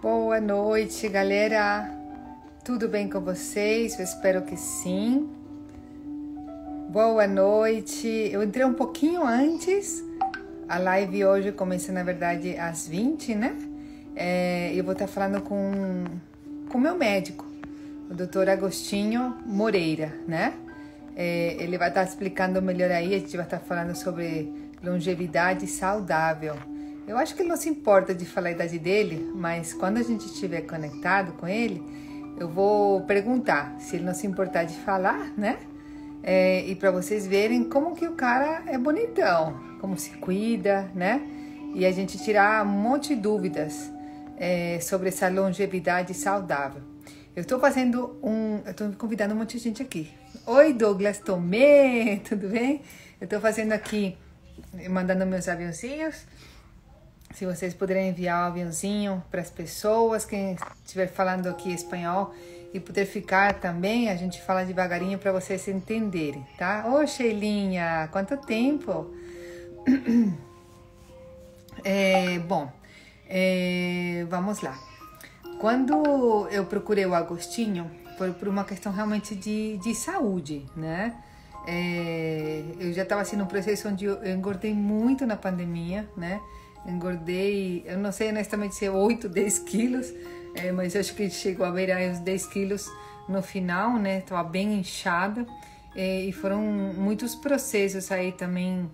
Boa noite, galera. Tudo bem com vocês? Eu espero que sim. Boa noite. Eu entrei um pouquinho antes. A live hoje começa, na verdade, às 20, né? Eu vou estar falando com o meu médico, o Dr. Agostinho Moreira, né? Ele vai estar explicando melhor aí. A gente vai estar falando sobre longevidade saudável. Eu acho que ele não se importa de falar a idade dele, mas quando a gente estiver conectado com ele, eu vou perguntar se ele não se importar de falar, né? E para vocês verem como que o cara é bonitão, como se cuida, né? E a gente tirar um monte de dúvidas sobre essa longevidade saudável. Eu estou convidando um monte de gente aqui. Oi, Douglas Tomé, tudo bem? Eu estou fazendo aqui, mandando meus aviãozinhos. Se vocês puderem enviar o aviãozinho para as pessoas, quem estiver falando aqui espanhol e puder ficar também, a gente fala devagarinho para vocês entenderem, tá? Ô, Sheilinha, quanto tempo! Vamos lá. Quando eu procurei o Agostinho, foi por uma questão realmente de saúde, né? Eu já estava assim num processo onde eu engordei muito na pandemia, né? Engordei, eu não sei honestamente se é 8, 10 quilos, mas eu acho que chegou a beirar uns 10 quilos no final, né? Estava bem inchada e foram muitos processos aí também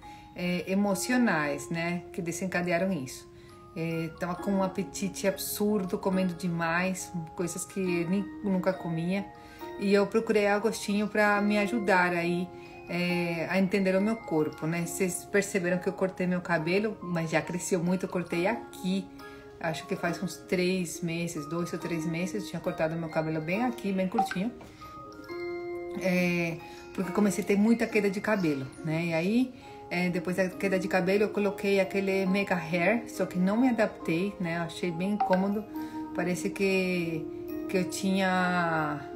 emocionais, né? Que desencadearam isso. Tava com um apetite absurdo, comendo demais, coisas que nunca comia. E eu procurei Agostinho para me ajudar aí a entender o meu corpo, né? Vocês perceberam que eu cortei meu cabelo, mas já cresceu muito, eu cortei aqui. Acho que faz uns 3 meses, 2 ou 3 meses, eu tinha cortado meu cabelo bem aqui, bem curtinho. Porque comecei a ter muita queda de cabelo, né? E aí, depois da queda de cabelo, eu coloquei aquele Mega Hair, só que não me adaptei, né? Eu achei bem incômodo, parece que eu tinha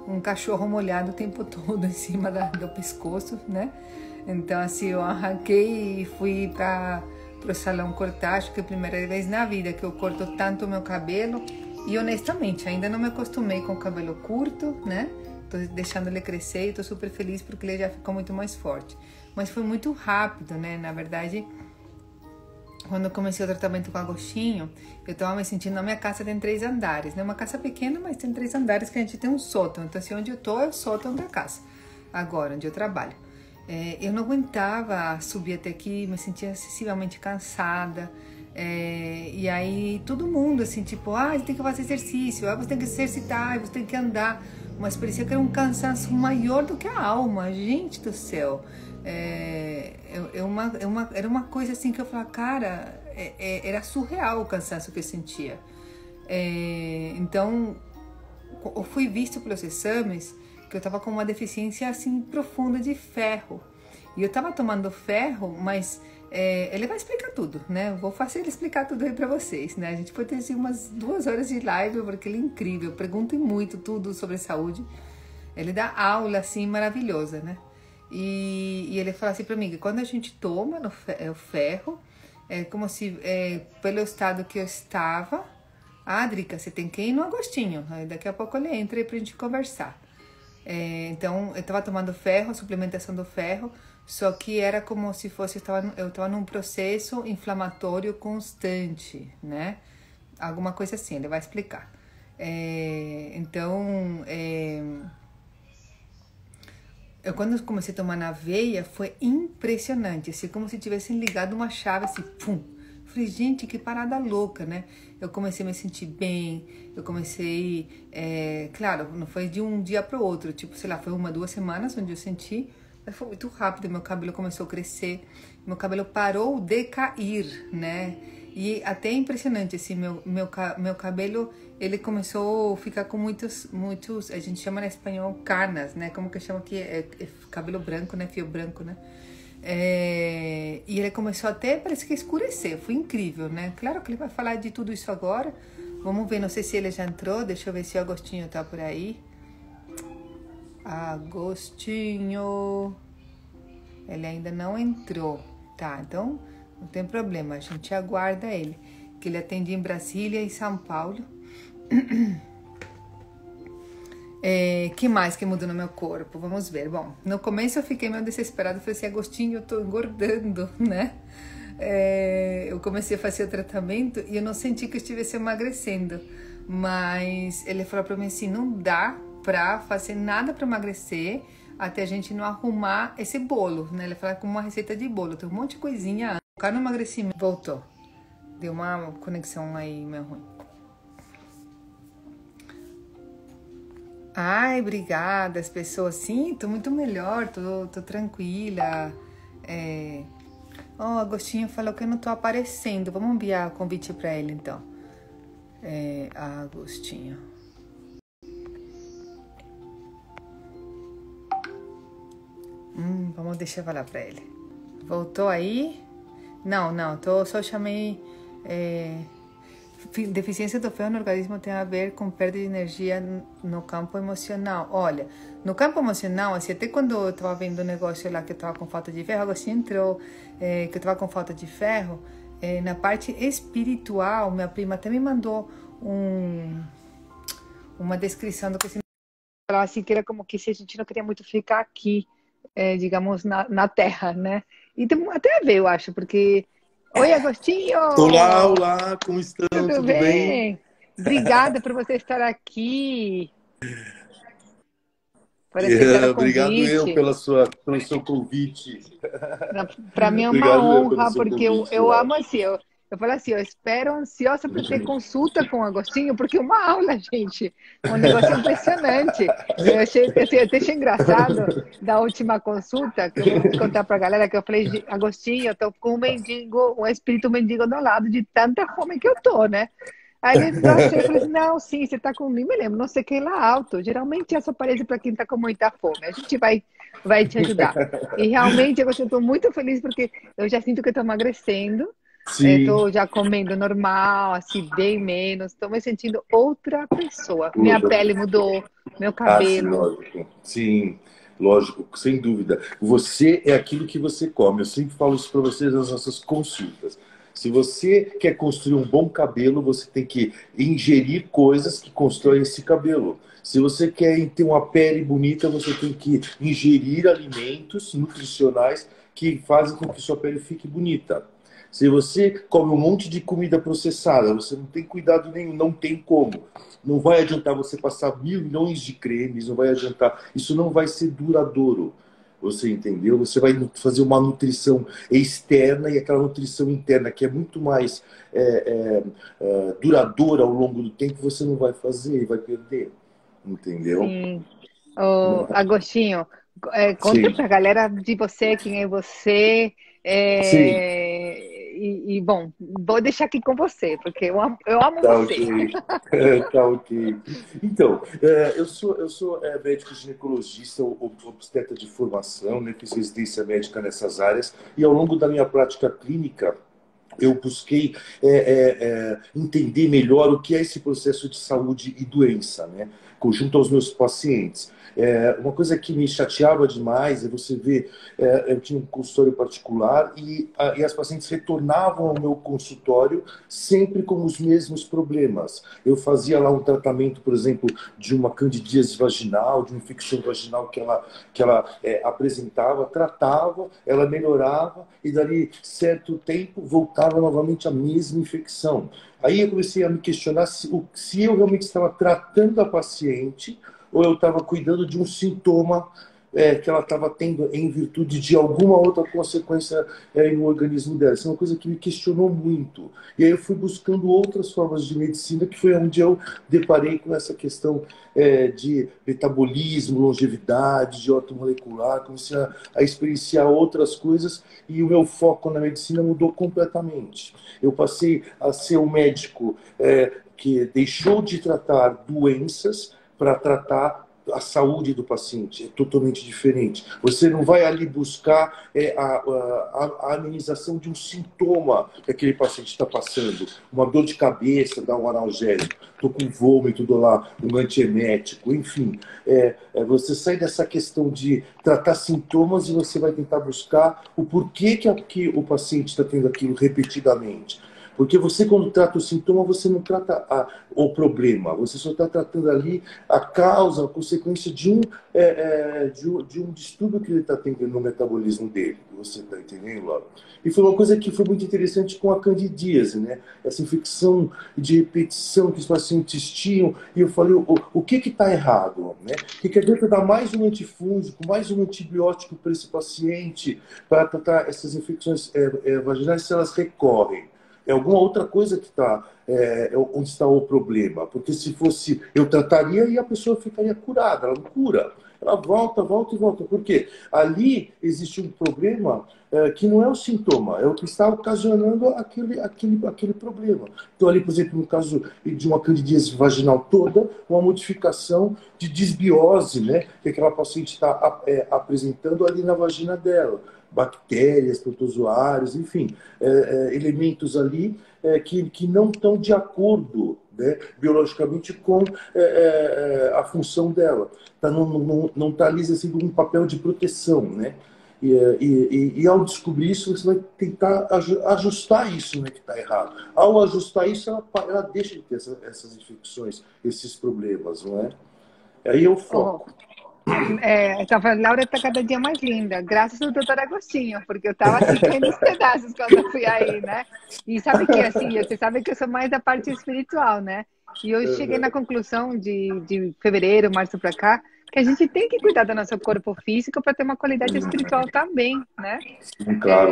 um cachorro molhado o tempo todo em cima do pescoço, né? Então, assim, eu arranquei e fui para o salão cortar. Acho que é a primeira vez na vida que eu corto tanto o meu cabelo. E, honestamente, ainda não me acostumei com o cabelo curto, né? Tô deixando ele crescer e tô super feliz porque ele já ficou muito mais forte. Mas foi muito rápido, né? Na verdade, quando eu comecei o tratamento com Agostinho, eu estava me sentindo, na minha casa tem 3 andares, né? Uma casa pequena, mas tem 3 andares que a gente tem um sótão. Então, assim, onde eu tô é o sótão da casa, agora, onde eu trabalho. Eu não aguentava subir até aqui, me sentia excessivamente cansada. E aí, todo mundo, assim, tipo, você tem que fazer exercício, você tem que se exercitar, você tem que andar. Mas parecia que era um cansaço maior do que a alma, gente do céu. Era uma coisa assim que eu falava, cara, era surreal o cansaço que eu sentia. Então, eu fui visto pelos exames que eu estava com uma deficiência assim profunda de ferro. E eu estava tomando ferro, mas ele vai explicar tudo, né? Eu vou fazer ele explicar tudo aí para vocês, né? A gente pode ter assim, umas 2 horas de live, porque ele é incrível, pergunta muito tudo sobre saúde. Ele dá aula assim maravilhosa, né? E ele fala assim para mim que quando a gente toma o ferro, é como se, pelo estado que eu estava, Drica, você tem que ir no Agostinho. Aí daqui a pouco ele entra aí pra gente conversar. Então, eu estava tomando ferro, suplementação do ferro, só que era como se fosse, eu estava num processo inflamatório constante, né? Alguma coisa assim, ele vai explicar. Eu quando comecei a tomar na veia, foi impressionante, assim, como se tivessem ligado uma chave, assim, pum. Falei, gente, que parada louca, né? Eu comecei a me sentir bem, eu comecei, claro, não foi de um dia para o outro, tipo, sei lá, foi 1, 2 semanas onde eu senti, mas foi muito rápido, meu cabelo começou a crescer, meu cabelo parou de cair, né? E até impressionante, assim, meu cabelo, ele começou a ficar com muitos, a gente chama em espanhol canas, né? Como que chama aqui? Cabelo branco, né? Fio branco, né? E ele começou até, parece que escurecer, foi incrível, né? Claro que ele vai falar de tudo isso agora. Vamos ver, não sei se ele já entrou, deixa eu ver se o Agostinho tá por aí. Agostinho, ele ainda não entrou, tá? Então, não tem problema, a gente aguarda ele. que ele atende em Brasília e São Paulo. Que mais que mudou no meu corpo? Vamos ver. Bom, no começo eu fiquei meio desesperada, falei assim, Agostinho, eu tô engordando, né? Eu comecei a fazer o tratamento e eu não senti que eu estivesse emagrecendo, mas ele falou pra mim assim, não dá pra fazer nada pra emagrecer até a gente não arrumar esse bolo, né? Ele falou como uma receita de bolo, tem um monte de coisinha, focar no emagrecimento. Voltou, deu uma conexão aí meio ruim. Ai, obrigada, as pessoas, sim, tô muito melhor, tô tranquila. Agostinho falou que eu não tô aparecendo, vamos enviar convite pra ele, então. Agostinho. Vamos deixar eu falar pra ele. Voltou aí? Não, só chamei... Deficiência do ferro no organismo tem a ver com perda de energia no campo emocional. Olha, no campo emocional, assim, até quando eu estava vendo o negócio lá que eu estava com falta de ferro, assim entrou que eu estava com falta de ferro, na parte espiritual, minha prima até me mandou uma descrição do que se falava assim, que era como que se a gente não queria muito ficar aqui, digamos, na Terra, né? E tem até a ver, eu acho, porque... Oi, Agostinho! Olá, como estão? Tudo bem? Obrigada por você estar aqui. Por aceitar o Obrigado eu convite. pelo seu convite. Para mim é uma Obrigado eu pelo honra, seu porque convite, eu amo Laura. assim, eu falo assim, eu espero ansiosa para ter consulta com o Agostinho, porque é uma aula, gente, um negócio impressionante. Eu achei, assim, eu até achei engraçado da última consulta, que eu vou contar para a galera, que eu falei, Agostinho, eu tô com um mendigo, um espírito mendigo do lado, de tanta fome que eu tô, né? Aí ele, nossa, eu falei assim, não, sim, você tá com, nem me lembro, não sei o que lá alto. Geralmente essa aparece para quem tá com muita fome. A gente vai te ajudar. E realmente eu estou muito feliz porque eu já sinto que estou emagrecendo. Sim, Estou já comendo normal, assim, bem menos. Estou me sentindo outra pessoa. Minha pele mudou, meu sim, cabelo. lógico. Sim, lógico, sem dúvida. Você é aquilo que você come. Eu sempre falo isso para vocês nas nossas consultas. Se você quer construir um bom cabelo, você tem que ingerir coisas que constroem esse cabelo. Se você quer ter uma pele bonita, você tem que ingerir alimentos nutricionais que fazem com que sua pele fique bonita. Se você come um monte de comida processada, você não tem cuidado nenhum, não tem como. Não vai adiantar você passar milhões de cremes, não vai adiantar. Isso não vai ser duradouro. Você entendeu? Você vai fazer uma nutrição externa e aquela nutrição interna, que é muito mais duradoura ao longo do tempo, você não vai fazer e vai perder. Entendeu? Sim. Agostinho, conta Sim. pra galera de você, quem é você. Sim. Bom, vou deixar aqui com você, porque eu amo Tá você. ok. Tá ok. Então, eu sou médico ginecologista, obstetra de formação, né? Fiz residência médica nessas áreas, e ao longo da minha prática clínica, eu busquei entender melhor o que é esse processo de saúde e doença, né? Junto aos meus pacientes. Uma coisa que me chateava demais é você ver, eu tinha um consultório particular e as pacientes retornavam ao meu consultório sempre com os mesmos problemas. Eu fazia lá um tratamento, por exemplo, de uma candidíase vaginal, de uma infecção vaginal que ela apresentava, tratava, ela melhorava e dali certo tempo voltava novamente a mesma infecção. Aí eu comecei a me questionar se eu realmente estava tratando a paciente ou eu estava cuidando de um sintoma que ela estava tendo em virtude de alguma outra consequência no organismo dela. Isso é uma coisa que me questionou muito. E aí eu fui buscando outras formas de medicina, que foi onde eu deparei com essa questão de metabolismo, longevidade, de ortomolecular, comecei a experienciar outras coisas e o meu foco na medicina mudou completamente. Eu passei a ser um médico que deixou de tratar doenças para tratar a saúde do paciente. É totalmente diferente. Você não vai ali buscar a amenização de um sintoma que aquele paciente está passando. Uma dor de cabeça, dá um analgésico. Estou com vômito, dou lá um antiemético. Enfim, você sai dessa questão de tratar sintomas e você vai tentar buscar o porquê que o paciente está tendo aquilo repetidamente. Porque você, quando trata o sintoma, você não trata o problema, você só está tratando ali a causa, a consequência de um distúrbio que ele está tendo no metabolismo dele. Você está entendendo, Laura? E foi uma coisa que foi muito interessante com a candidíase, né? Essa infecção de repetição que os pacientes tinham. E eu falei, o que está errado? Né? Que adianta dar mais um antifúngico, mais um antibiótico para esse paciente, para tratar essas infecções vaginais se elas recorrem? É alguma outra coisa que está onde está o problema. Porque se fosse, eu trataria e a pessoa ficaria curada. Ela não cura. Ela volta, volta e volta. Por quê? Ali existe um problema que não é o sintoma, é o que está ocasionando aquele problema. Então, ali, por exemplo, no caso de uma candidíase vaginal toda, uma modificação de disbiose, né, que aquela paciente está apresentando ali na vagina dela. Bactérias, protozoários, enfim, elementos ali que não estão de acordo, né, biologicamente com a função dela. Não está ali sendo um papel de proteção, né? E ao descobrir isso, você vai tentar ajustar isso, né, que está errado. Ao ajustar isso, ela deixa de ter essas infecções, esses problemas, não é? Aí é o Oh, foco. Laura está cada dia mais linda, graças ao doutor Agostinho, porque eu estava assim caindo os pedaços quando eu fui aí, né? E sabe que assim, você sabe que eu sou mais da parte espiritual, né? E eu cheguei na conclusão de fevereiro, março para cá, que a gente tem que cuidar do nosso corpo físico para ter uma qualidade espiritual também, né? Sim, claro.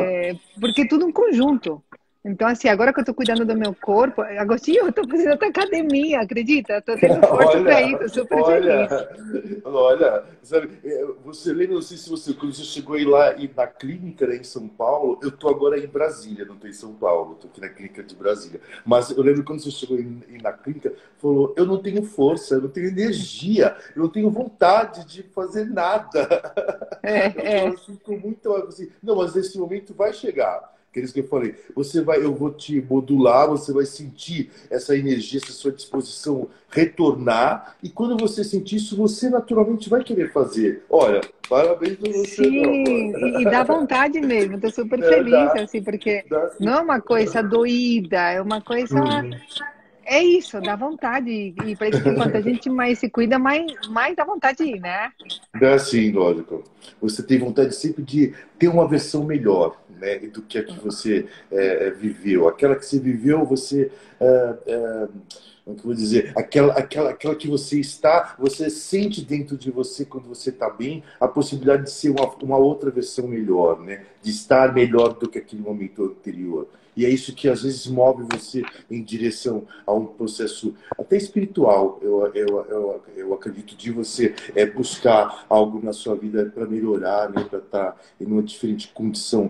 Porque é tudo um conjunto. Então, assim, agora que eu tô cuidando do meu corpo, Agostinho, eu tô fazendo até academia, acredita? Tô tendo força para ir, Olha, tô super olha, feliz. olha, sabe, você lembra, não sei se você, quando você chegou aí lá e na clínica, né, em São Paulo, eu tô agora em Brasília, não tô em São Paulo, tô aqui na clínica de Brasília. Mas eu lembro quando você chegou aí na clínica, falou, eu não tenho força, eu não tenho energia, eu não tenho vontade de fazer nada. Eu É, falo é. assim, com muito, assim, não, mas esse momento vai chegar. Aqueles que eu falei, eu vou te modular, você vai sentir essa energia, essa sua disposição retornar, e quando você sentir isso, você naturalmente vai querer fazer. Olha, parabéns pra você, não. Sim, e dá vontade mesmo, estou super É, feliz, dá, assim, porque dá não sim. é uma coisa doída, é uma coisa. Uhum. É isso, dá vontade. E parece que quanto a gente mais se cuida, mais dá vontade de ir, né? Dá sim, lógico. Você tem vontade sempre de ter uma versão melhor, né, do que a que você viveu. Aquela que você viveu, você. Como que eu vou dizer? Aquela que você está, você sente dentro de você, quando você está bem, a possibilidade de ser uma outra versão melhor, né? De estar melhor do que aquele momento anterior. E é isso que às vezes move você em direção a um processo até espiritual. Eu acredito de você buscar algo na sua vida para melhorar, né? Para estar em uma diferente condição.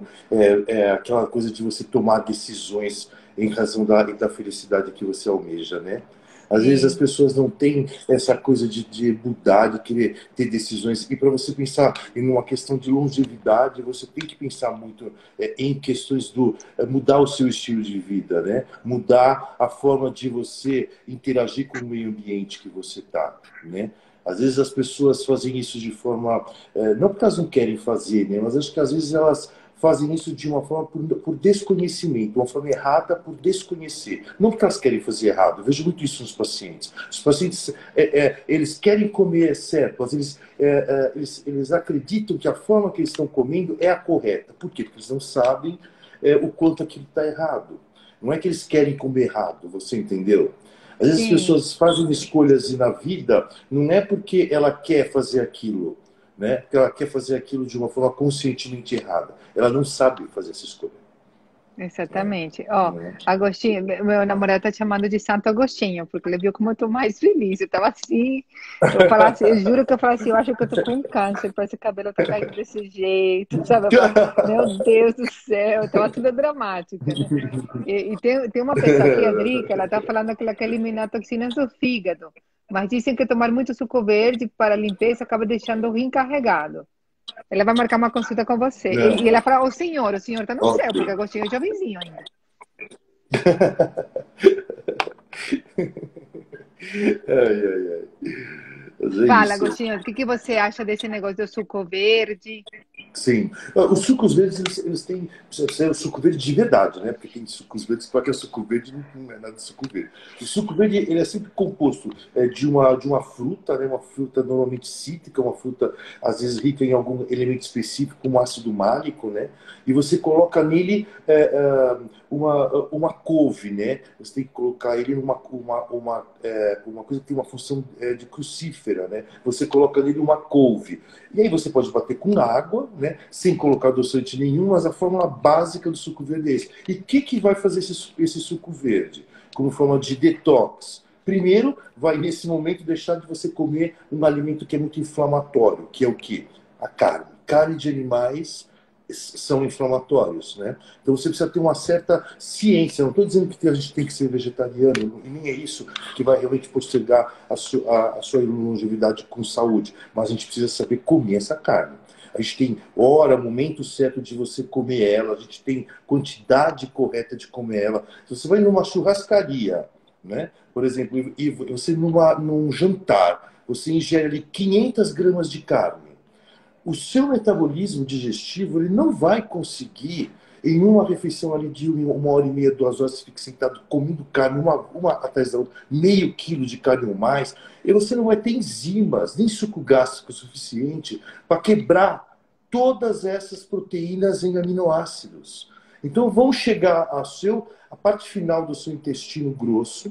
Aquela coisa de você tomar decisões em razão da felicidade que você almeja, né? Às vezes as Sim, pessoas não têm essa coisa de mudar, de querer ter decisões. E para você pensar em uma questão de longevidade, você tem que pensar muito em questões do mudar o seu estilo de vida, né? Mudar a forma de você interagir com o meio ambiente que você está, né? Às vezes as pessoas fazem isso de forma, não porque elas não querem fazer, né? Mas acho que às vezes elas fazem isso de uma forma por desconhecimento, uma forma errada por desconhecer. Não porque elas querem fazer errado. Eu vejo muito isso nos pacientes. Os pacientes, eles querem comer certo, mas eles acreditam que a forma que eles estão comendo é a correta. Por quê? Porque eles não sabem o quanto aquilo está errado. Não é que eles querem comer errado, você entendeu? Às vezes as sim. pessoas fazem escolhas na vida, não é porque ela quer fazer aquilo, né? Porque ela quer fazer aquilo de uma forma conscientemente errada. Ela não sabe fazer essa escolha. Né? Exatamente. Ó, Né? Agostinho, meu namorado tá chamando de Santo Agostinho, porque ele viu como eu tô mais feliz. Eu tava assim, eu falava assim, eu juro que eu falava assim, eu acho que eu tô com câncer, parece que o cabelo tá caindo desse jeito, sabe? Eu falava, meu Deus do céu, eu tava toda dramática, né? E tem uma pessoa aqui, a Dri, que ela tá falando que ela quer eliminar toxinas do fígado, mas dizem que tomar muito suco verde para limpeza acaba deixando o rim carregado. Ela vai marcar uma consulta com você. Não, E ela fala, o senhor tá no céu, ok. porque Agostinho é jovenzinho ainda. Ai, ai, ai. Mas é Fala, isso. Agostinho, o que você acha desse negócio do suco verde? Sim. Os sucos verdes, eles têm. Precisa ser o suco verde de verdade, né? Porque tem sucos verdes que falam que é suco verde, não é nada de suco verde. O suco verde, ele é sempre composto de uma fruta, né? Uma fruta normalmente cítrica, uma fruta, às vezes, rica em algum elemento específico, como ácido málico, né? E você coloca nele uma couve, né? Você tem que colocar ele uma coisa que tem uma função de crucífera, né? Você coloca nele uma couve. E aí você pode bater com água, né, sem colocar adoçante nenhum, mas a fórmula básica do suco verde é esse. E o que vai fazer esse suco verde? Como forma de detox. Primeiro, vai nesse momento deixar de você comer um alimento que é muito inflamatório, que é o quê? A carne. Carne de animais são inflamatórios, né? Então você precisa ter uma certa ciência. Não estou dizendo que a gente tem que ser vegetariano, e nem é isso que vai realmente postergar a sua longevidade com saúde, mas a gente precisa saber comer essa carne. A gente tem hora, momento certo de você comer ela, a gente tem quantidade correta de comer ela. Se você vai numa churrascaria, né? Por exemplo, e você num jantar, você ingere ali 500 gramas de carne. O seu metabolismo digestivo ele não vai conseguir, em uma refeição ali de 1 hora e meia, 2 horas, você fica sentado comendo carne, uma atrás da outra, meio quilo de carne ou mais, e você não vai ter enzimas, nem suco gástrico suficiente para quebrar todas essas proteínas em aminoácidos. Então vão chegar a parte final do seu intestino grosso,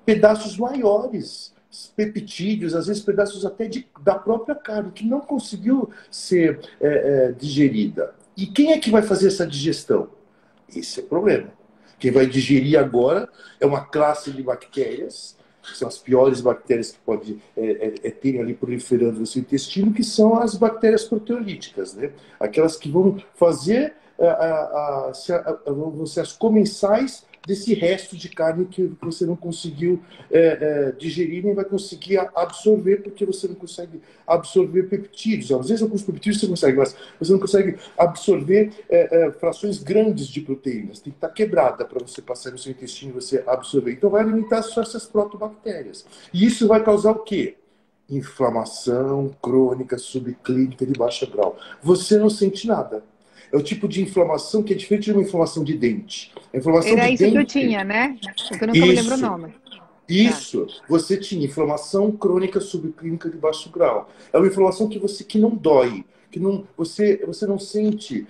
pedaços maiores, peptídeos, às vezes pedaços até da própria carne, que não conseguiu ser digerida. E quem é que vai fazer essa digestão? Esse é o problema. Quem vai digerir agora é uma classe de bactérias, que são as piores bactérias que pode ter ali proliferando no seu intestino, que são as bactérias proteolíticas, né? Aquelas que vão fazer vão ser as comensais desse resto de carne que você não conseguiu digerir, nem vai conseguir absorver, porque você não consegue absorver peptídeos. Às vezes alguns peptídeos você consegue, mas você não consegue absorver frações grandes de proteínas. Tem que estar quebrada para você passar no seu intestino e você absorver. Então vai alimentar só essas protobactérias. E isso vai causar o quê? Inflamação crônica subclínica de baixo grau. Você não sente nada. É o tipo de inflamação que é diferente de uma inflamação de dente. A inflamação Era de isso que eu dente, tinha, né? Porque eu nunca me lembro o isso, nome. Tá. isso, você tinha inflamação crônica subclínica de baixo grau. É uma inflamação que não dói, que não, você não sente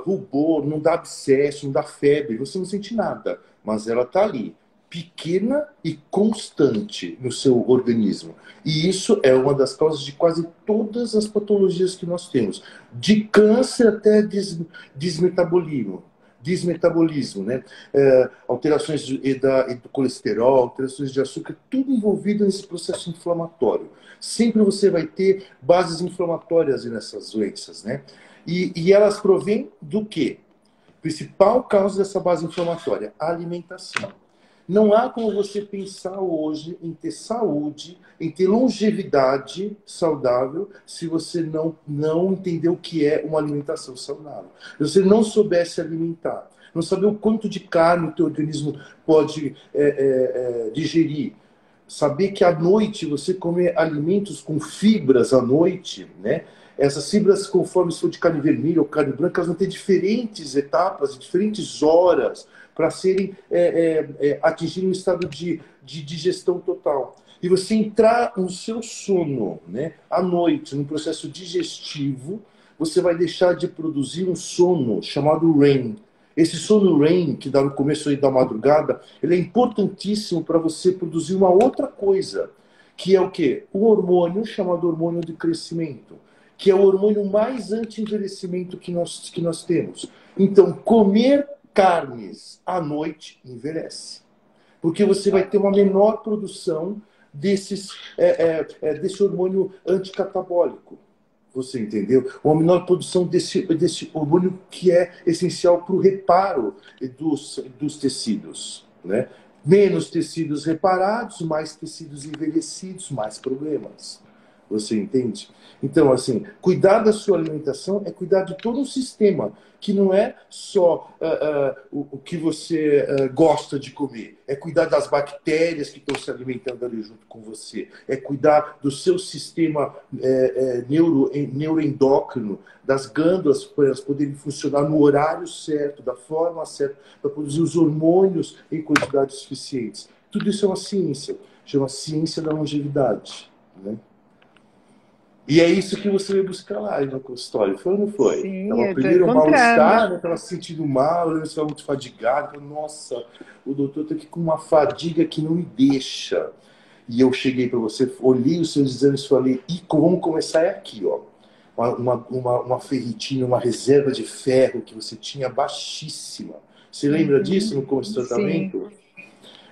rubor, não dá abscesso, não dá febre, você não sente nada, mas ela está ali, pequena e constante no seu organismo. E isso é uma das causas de quase todas as patologias que nós temos, de câncer até desmetabolismo, né? Alterações do colesterol, alterações de açúcar, tudo envolvido nesse processo inflamatório. Sempre você vai ter bases inflamatórias nessas doenças, né? E elas provêm do quê? Principal causa dessa base inflamatória, a alimentação. Não há como você pensar hoje em ter saúde, em ter longevidade saudável, se você não entender o que é uma alimentação saudável. Se você não souber se alimentar, não saber o quanto de carne o teu organismo pode digerir, saber que à noite você comer alimentos com fibras à noite, né? Essas fibras, conforme se for de carne vermelha ou carne branca, elas vão ter diferentes etapas, diferentes horas para serem atingir um estado de digestão total. E você entrar no seu sono, né, à noite, no processo digestivo, você vai deixar de produzir um sono chamado REM. Esse sono REM, que dá no começo aí da madrugada, ele é importantíssimo para você produzir uma outra coisa, que é o quê? Um hormônio chamado hormônio de crescimento, que é o hormônio mais anti-envelhecimento que nós temos. Então, comer carnes à noite envelhece. Porque você vai ter uma menor produção desse hormônio anticatabólico. Você entendeu? Uma menor produção desse hormônio que é essencial para o reparo dos tecidos, né? Menos tecidos reparados, mais tecidos envelhecidos, mais problemas. Você entende? Então, assim, cuidar da sua alimentação é cuidar de todo um sistema, que não é só o que você gosta de comer. É cuidar das bactérias que estão se alimentando ali junto com você. É cuidar do seu sistema neuroendócrino, das glândulas, para elas poderem funcionar no horário certo, da forma certa, para produzir os hormônios em quantidades suficientes. Tudo isso é uma ciência. Chama ciência da longevidade, né? E é isso que você veio buscar lá no consultório, foi ou não foi? Sim, Tava eu tô primeiro um encontrando. mal-estar, né? Tava se sentindo mal, eu estava muito fadigado. Falei, nossa, o doutor tá aqui com uma fadiga que não me deixa. E eu cheguei para você, olhei os seus exames e falei, e vamos começar é aqui, ó. Uma ferritina, uma reserva de ferro que você tinha baixíssima. Você lembra disso Uhum, no começo do sim. tratamento?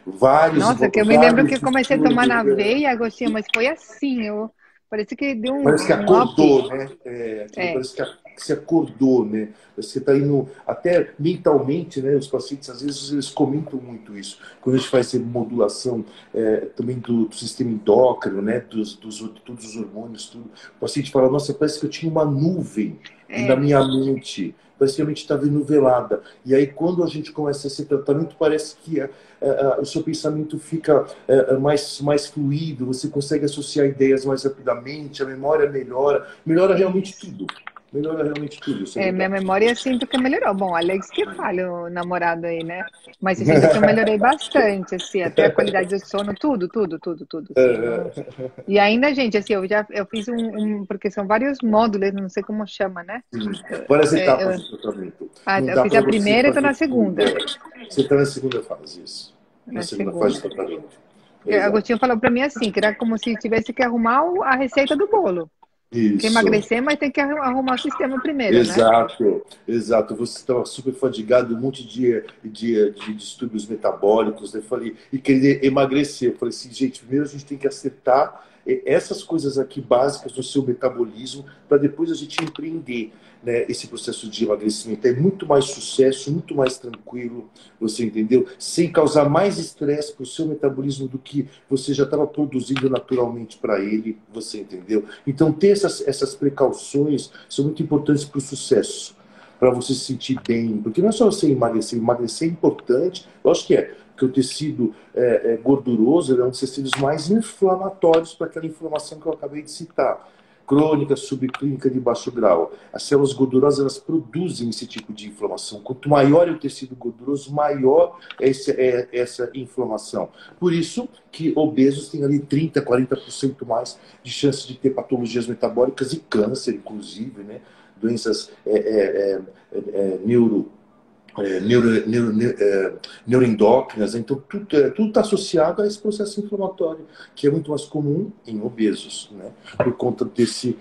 Vários, Nossa, que eu me lembro que vários eu comecei a tomar estudos, na né? veia, Agostinho, mas foi assim, eu parece que deu Parece que um up. acordou, né? É, aquilo É, parece que se acordou, né? Parece que está indo até mentalmente, né? Os pacientes às vezes eles comentam muito isso. Quando a gente faz modulação também do sistema endócrino, né? Todos os hormônios, tudo. O paciente fala: nossa, parece que eu tinha uma nuvem na é. minha mente. Parece que a mente estava nuvelada. E aí, quando a gente começa esse tratamento, parece que o seu pensamento fica mais fluido, você consegue associar ideias mais rapidamente, a memória melhora, melhora realmente Isso. tudo. Melhora realmente tudo, isso é É, minha verdade. memória eu sinto que melhorou. Bom, Alex que fale, o namorado aí, né? Mas eu sinto que eu melhorei bastante, assim, até a qualidade do sono, tudo, tudo, tudo, tudo, assim. Não... E ainda, gente, assim, eu fiz porque são vários módulos, não sei como chama, né? Sim. Várias etapas Eu, do tratamento. Não eu dá fiz para a você primeira e tô fazer na tudo. segunda. Você está na segunda fase, isso. Na Na segunda fase segunda. do tratamento. Porque o Exato. Agostinho falou pra mim assim, que era como se tivesse que arrumar a receita do bolo. Quer Isso. emagrecer, mas tem que arrumar o sistema primeiro, né? Exato, exato. Você estava super fadigado, um monte de distúrbios metabólicos, né? Falei, e querer emagrecer. Eu falei assim, gente, primeiro a gente tem que acertar essas coisas aqui básicas do seu metabolismo para depois a gente empreender, né, esse processo de emagrecimento. É muito mais sucesso, muito mais tranquilo, você entendeu? Sem causar mais estresse para o seu metabolismo do que você já estava produzindo naturalmente para ele, você entendeu? Então, ter essas precauções são muito importantes para o sucesso, para você se sentir bem. Porque não é só você emagrecer, emagrecer é importante, lógico que é, porque o tecido gorduroso é um dos tecidos mais inflamatórios para aquela inflamação que eu acabei de citar. Crônica, subclínica de baixo grau. As células gordurosas elas produzem esse tipo de inflamação. Quanto maior é o tecido gorduroso, maior é essa inflamação. Por isso que obesos têm ali 30%, 40% mais de chance de ter patologias metabólicas e câncer, inclusive, né? Doenças neuro neuroendócrinas, então tudo está associado a esse processo inflamatório, que é muito mais comum em obesos, né? Por conta desse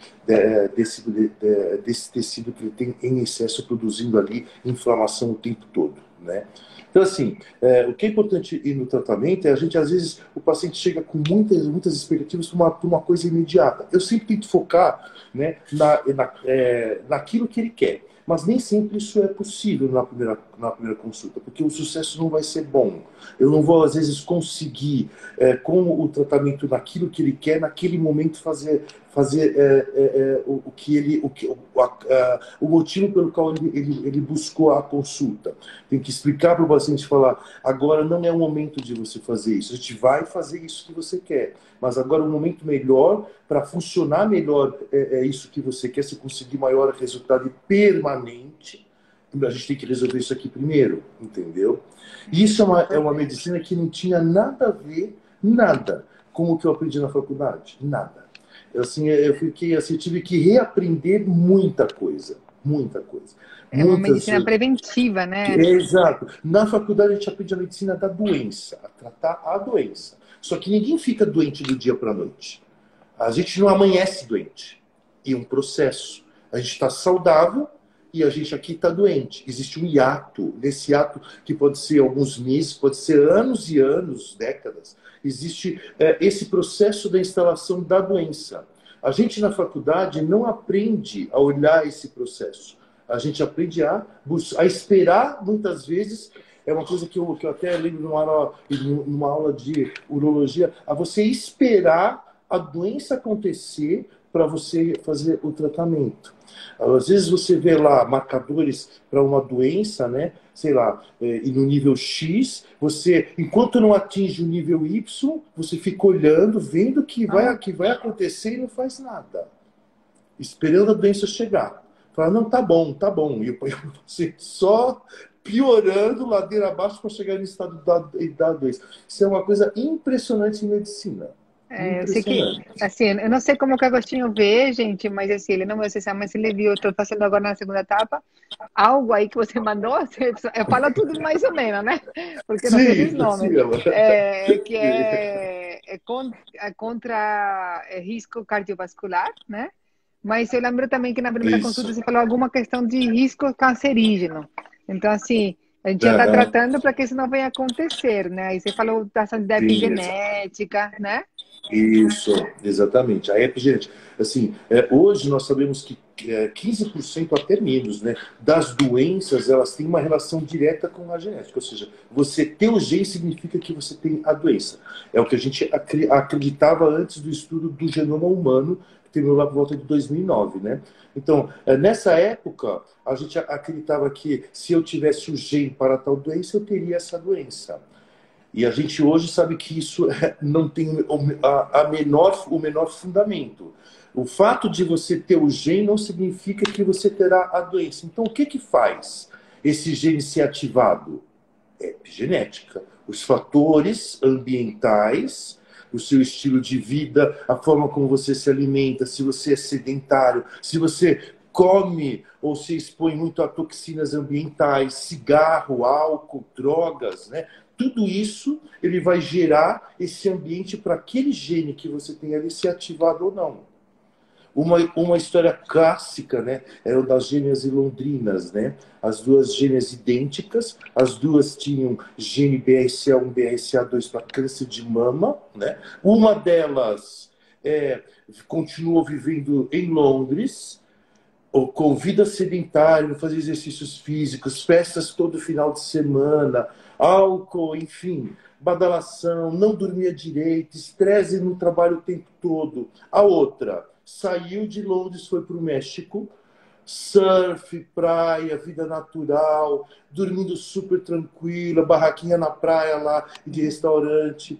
tecido que ele tem em excesso, produzindo ali inflamação o tempo todo, né? Então, assim, o que é importante ir no tratamento é a gente, às vezes, o paciente chega com muitas expectativas para uma coisa imediata. Eu sempre tento focar, né, naquilo que ele quer. Mas nem sempre isso é possível na primeira consulta, porque o sucesso não vai ser bom. Eu não vou, às vezes, conseguir, com o tratamento naquilo que ele quer, naquele momento, fazer o que ele, o motivo pelo qual ele buscou a consulta. Tem que explicar para o paciente, falar, agora não é o momento de você fazer isso, a gente vai fazer isso que você quer, mas agora o momento melhor, para funcionar melhor isso que você quer, se conseguir maior resultado permanente, a gente tem que resolver isso aqui primeiro, entendeu? E isso Isso é é uma importante. medicina que não tinha nada a ver, nada, com o que eu aprendi na faculdade, nada. Assim, eu fiquei assim, tive que reaprender muita coisa, muita coisa. É uma Muitas. medicina preventiva, né? Exato. Na faculdade a gente aprende a medicina da doença, a tratar a doença. Só que ninguém fica doente do dia para a noite. A gente não amanhece doente. É um processo. A gente está saudável e a gente aqui está doente. Existe um hiato. Nesse hiato, que pode ser alguns meses, pode ser anos e anos, décadas, existe esse processo da instalação da doença. A gente na faculdade não aprende a olhar esse processo. A gente aprende a esperar, muitas vezes, é uma coisa que eu até lembro numa aula de urologia, a você esperar a doença acontecer para você fazer o tratamento. Às vezes você vê lá marcadores para uma doença, né? Sei lá, e no nível X, você, enquanto não atinge o nível Y, você fica olhando, vendo que vai acontecer e não faz nada. Esperando a doença chegar. Fala, não, tá bom, tá bom. E o paciente só piorando ladeira abaixo para chegar no estado da doença. Isso é uma coisa impressionante em medicina. Eu sei que, assim, eu não sei como que o Agostinho vê, gente, mas assim, ele não vai acessar, mas ele viu, eu estou fazendo agora na segunda etapa, algo aí que você mandou, eu falo tudo mais ou menos, né? Porque não sei os nomes. É contra risco cardiovascular, né? Mas eu lembro também que na primeira consulta você falou alguma questão de risco cancerígeno. Então, assim, a gente já está tratando para que isso não venha acontecer, né? Aí você falou da epigenética, né? Isso, exatamente. A epigenética. Assim, hoje nós sabemos que 15% até menos, né, das doenças, elas têm uma relação direta com a genética. Ou seja, você ter o gene significa que você tem a doença. É o que a gente acreditava antes do estudo do genoma humano, que terminou lá por volta de 2009, né? Então, nessa época, a gente acreditava que se eu tivesse o gene para tal doença, eu teria essa doença. E a gente hoje sabe que isso não tem o menor fundamento. O fato de você ter o gene não significa que você terá a doença. Então, o que faz esse gene ser ativado? É epigenética. Os fatores ambientais, o seu estilo de vida, a forma como você se alimenta, se você é sedentário, se você come ou se expõe muito a toxinas ambientais, cigarro, álcool, drogas, né? Tudo isso ele vai gerar esse ambiente para aquele gene que você tem ali ser ativado ou não. Uma história clássica, né, é o das gêmeas londrinas, né? As duas gêmeas idênticas, as duas tinham gene BRCA1, BRCA2 para câncer de mama, né? Uma delas continuou vivendo em Londres, com vida sedentária, não fazia exercícios físicos, festas todo final de semana, álcool, enfim, badalação, não dormia direito, estresse no trabalho o tempo todo. A outra saiu de Londres, foi para o México, surf, praia, vida natural, dormindo super tranquila, barraquinha na praia lá, de restaurante.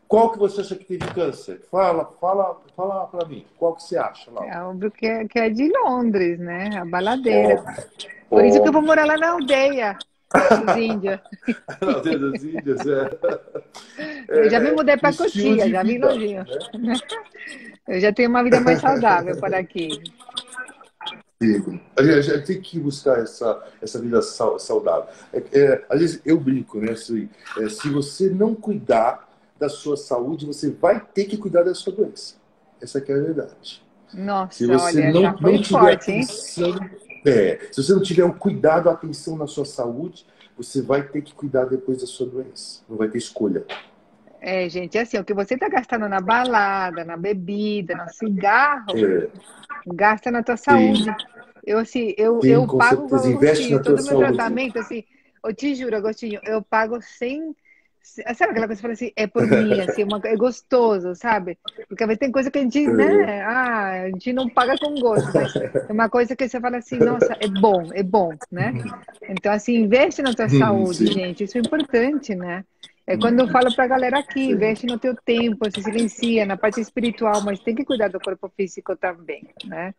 Qual que você acha que teve câncer? Fala para mim. Qual que você acha, Laura? É óbvio que é de Londres, né? A baladeira. Por isso que eu vou morar lá na aldeia dos índios. Na aldeia dos índios, Eu já me mudei para Cotia, já vim longinho. Né? Eu já tenho uma vida mais saudável por aqui. A gente tem que buscar essa vida saudável. Às vezes eu brinco, né? Se você não cuidar da sua saúde, você vai ter que cuidar da sua doença. Essa que é a verdade. Nossa, se você olha, não tiver forte, atenção, se você não tiver o cuidado, a atenção na sua saúde, você vai ter que cuidar depois da sua doença. Não vai ter escolha. Gente, assim, o que você está gastando na balada, na bebida, no cigarro, gasta na tua saúde. Eu pago, Agostinho, todo o meu tratamento, assim, eu te juro, Agostinho, eu pago sem... Sabe aquela coisa que você fala assim, é por mim, assim, é gostoso, sabe? Porque às vezes tem coisa que a gente, né? A gente não paga com gosto, mas é uma coisa que você fala assim, nossa, é bom, né? Então, assim, investe na tua saúde, gente, isso é importante, né? É quando eu falo pra galera aqui, investe no teu tempo, se silencia na parte espiritual, mas tem que cuidar do corpo físico também, né?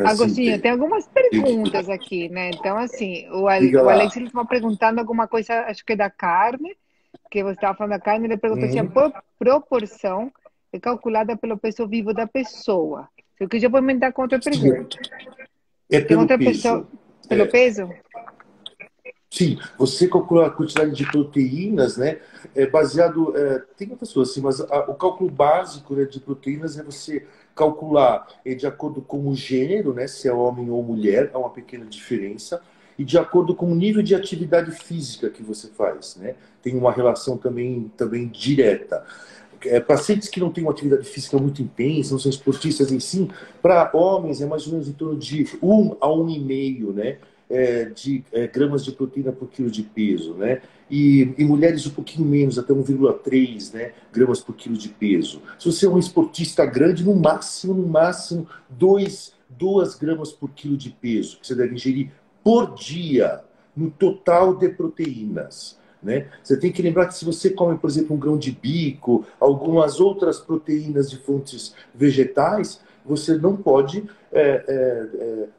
Agostinho, tem algumas perguntas aqui, né? Então, assim, o Alex estava perguntando alguma coisa, acho que é da carne, que você estava falando da carne, ele perguntou se a proporção é calculada pelo peso vivo da pessoa. Eu que já vou emendar com outra pergunta. Tem outra peso. Pelo peso? Sim, você calcula a quantidade de proteínas, né? Baseado. Tem outras coisas, assim, mas o cálculo básico, né, de proteínas é você calcular de acordo com o gênero, né? Se é homem ou mulher, há uma pequena diferença, e de acordo com o nível de atividade física que você faz, né? Tem uma relação também direta. Pacientes que não têm uma atividade física muito intensa, não são esportistas em si, para homens é mais ou menos em torno de 1 a 1,5, né? gramas de proteína por quilo de peso, né? E mulheres um pouquinho menos, até 1,3, né, gramas por quilo de peso. Se você é um esportista grande, no máximo, 2 gramas por quilo de peso que você deve ingerir por dia, no total de proteínas. Né? Você tem que lembrar que se você come, por exemplo, um grão de bico, algumas outras proteínas de fontes vegetais, você não pode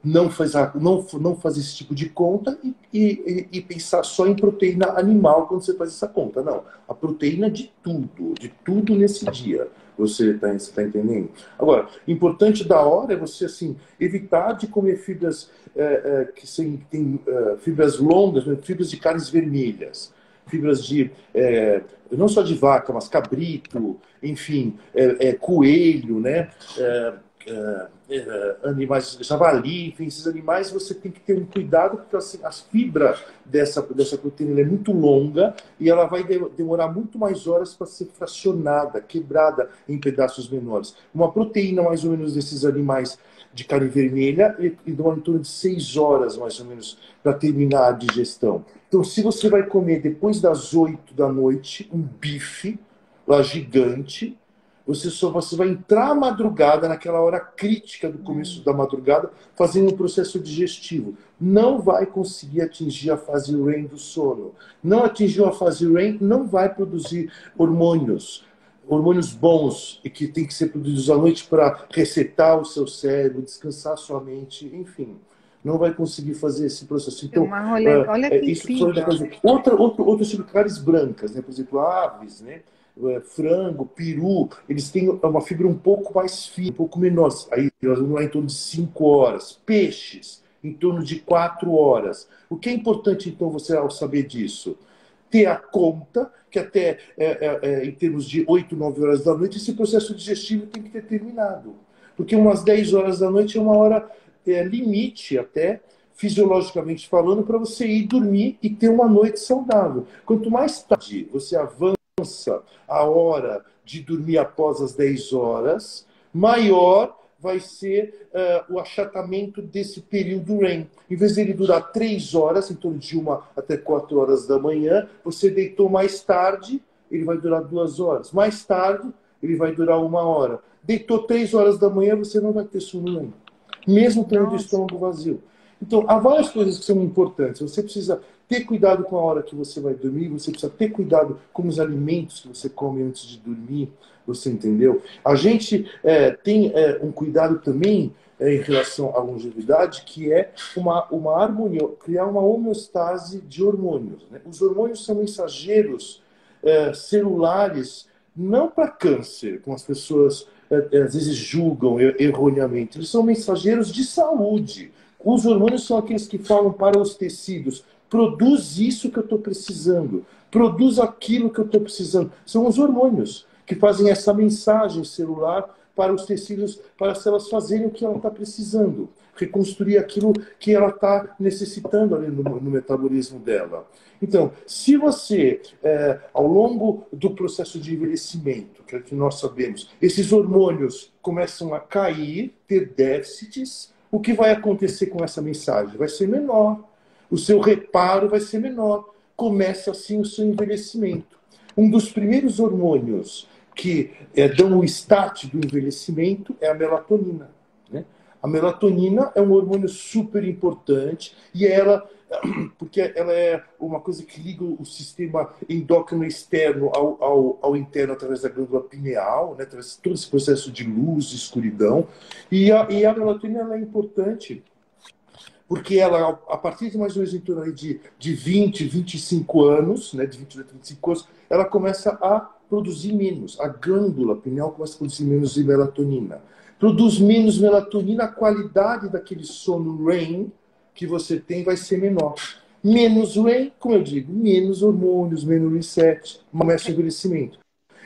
não fazer esse tipo de conta e pensar só em proteína animal quando você faz essa conta. Não, a proteína de tudo nesse dia. Você tá entendendo? Agora, importante da hora é você assim, evitar de comer fibras que tem fibras longas, né, fibras de carnes vermelhas. Fibras não só de vaca, mas cabrito, enfim, coelho, né? Animais, javali, enfim, esses animais você tem que ter um cuidado, porque assim, a fibra dessa proteína é muito longa e ela vai demorar muito mais horas para ser fracionada, quebrada em pedaços menores. Uma proteína, mais ou menos, desses animais de carne vermelha e demora em torno de 6 horas, mais ou menos, para terminar a digestão. Então, se você vai comer depois das 8 da noite um bife lá gigante, você vai entrar à madrugada, naquela hora crítica do começo da madrugada, fazendo um processo digestivo. Não vai conseguir atingir a fase REM do sono. Não atingiu a fase REM, não vai produzir hormônios bons e que tem que ser produzidos à noite para resetar o seu cérebro, descansar a sua mente, enfim. Não vai conseguir fazer esse processo. Então, olha que isso foi uma coisa. Outros tipo de carnes brancas, né? Por exemplo, aves, né? Frango, peru, eles têm uma fibra um pouco mais fina, um pouco menor. Aí elas vão lá em torno de 5 horas. Peixes, em torno de 4 horas. O que é importante, então, você ao saber disso? Ter a conta, que até em termos de 8, 9 horas da noite, esse processo digestivo tem que ter terminado. Porque umas 10 horas da noite é uma hora limite até, fisiologicamente falando, para você ir dormir e ter uma noite saudável. Quanto mais tarde você avança a hora de dormir após as 10 horas, maior vai ser o achatamento desse período REM. Em vez de ele durar 3 horas, em torno de 1 até 4 horas da manhã, você deitou mais tarde, ele vai durar 2 horas. Mais tarde, ele vai durar 1 hora. Deitou 3 horas da manhã, você não vai ter sono REM, mesmo tendo o estômago vazio. Então, há várias coisas que são importantes. Você precisa ter cuidado com a hora que você vai dormir, você precisa ter cuidado com os alimentos que você come antes de dormir, você entendeu? A gente tem um cuidado também em relação à longevidade, que é uma harmonia, criar uma homeostase de hormônios. Né? Os hormônios são mensageiros celulares, não para câncer, como as pessoas às vezes julgam erroneamente. Eles são mensageiros de saúde. Os hormônios são aqueles que falam para os tecidos: produz isso que eu estou precisando, produz aquilo que eu estou precisando. São os hormônios que fazem essa mensagem celular para os tecidos, para as células fazerem o que ela está precisando, reconstruir aquilo que ela está necessitando ali no metabolismo dela. Então, se você, ao longo do processo de envelhecimento, que é o que nós sabemos, esses hormônios começam a cair, ter déficits, o que vai acontecer com essa mensagem? Vai ser menor. O seu reparo vai ser menor. Começa assim o seu envelhecimento. Um dos primeiros hormônios que dão o start do envelhecimento é a melatonina. Né? A melatonina é um hormônio super importante e porque ela é uma coisa que liga o sistema endócrino externo ao interno através da glândula pineal, né? Através de todo esse processo de luz e escuridão. E a melatonina ela é importante porque ela, a partir de mais ou menos em torno de 20, 25 anos, né? De 20 a 25 anos, ela começa a produzir menos. A glândula pineal começa a produzir menos de melatonina. Produz menos melatonina, a qualidade daquele sono REM que você tem vai ser menor. Menos REM, como eu digo, menos hormônios, menos reset, começa o envelhecimento.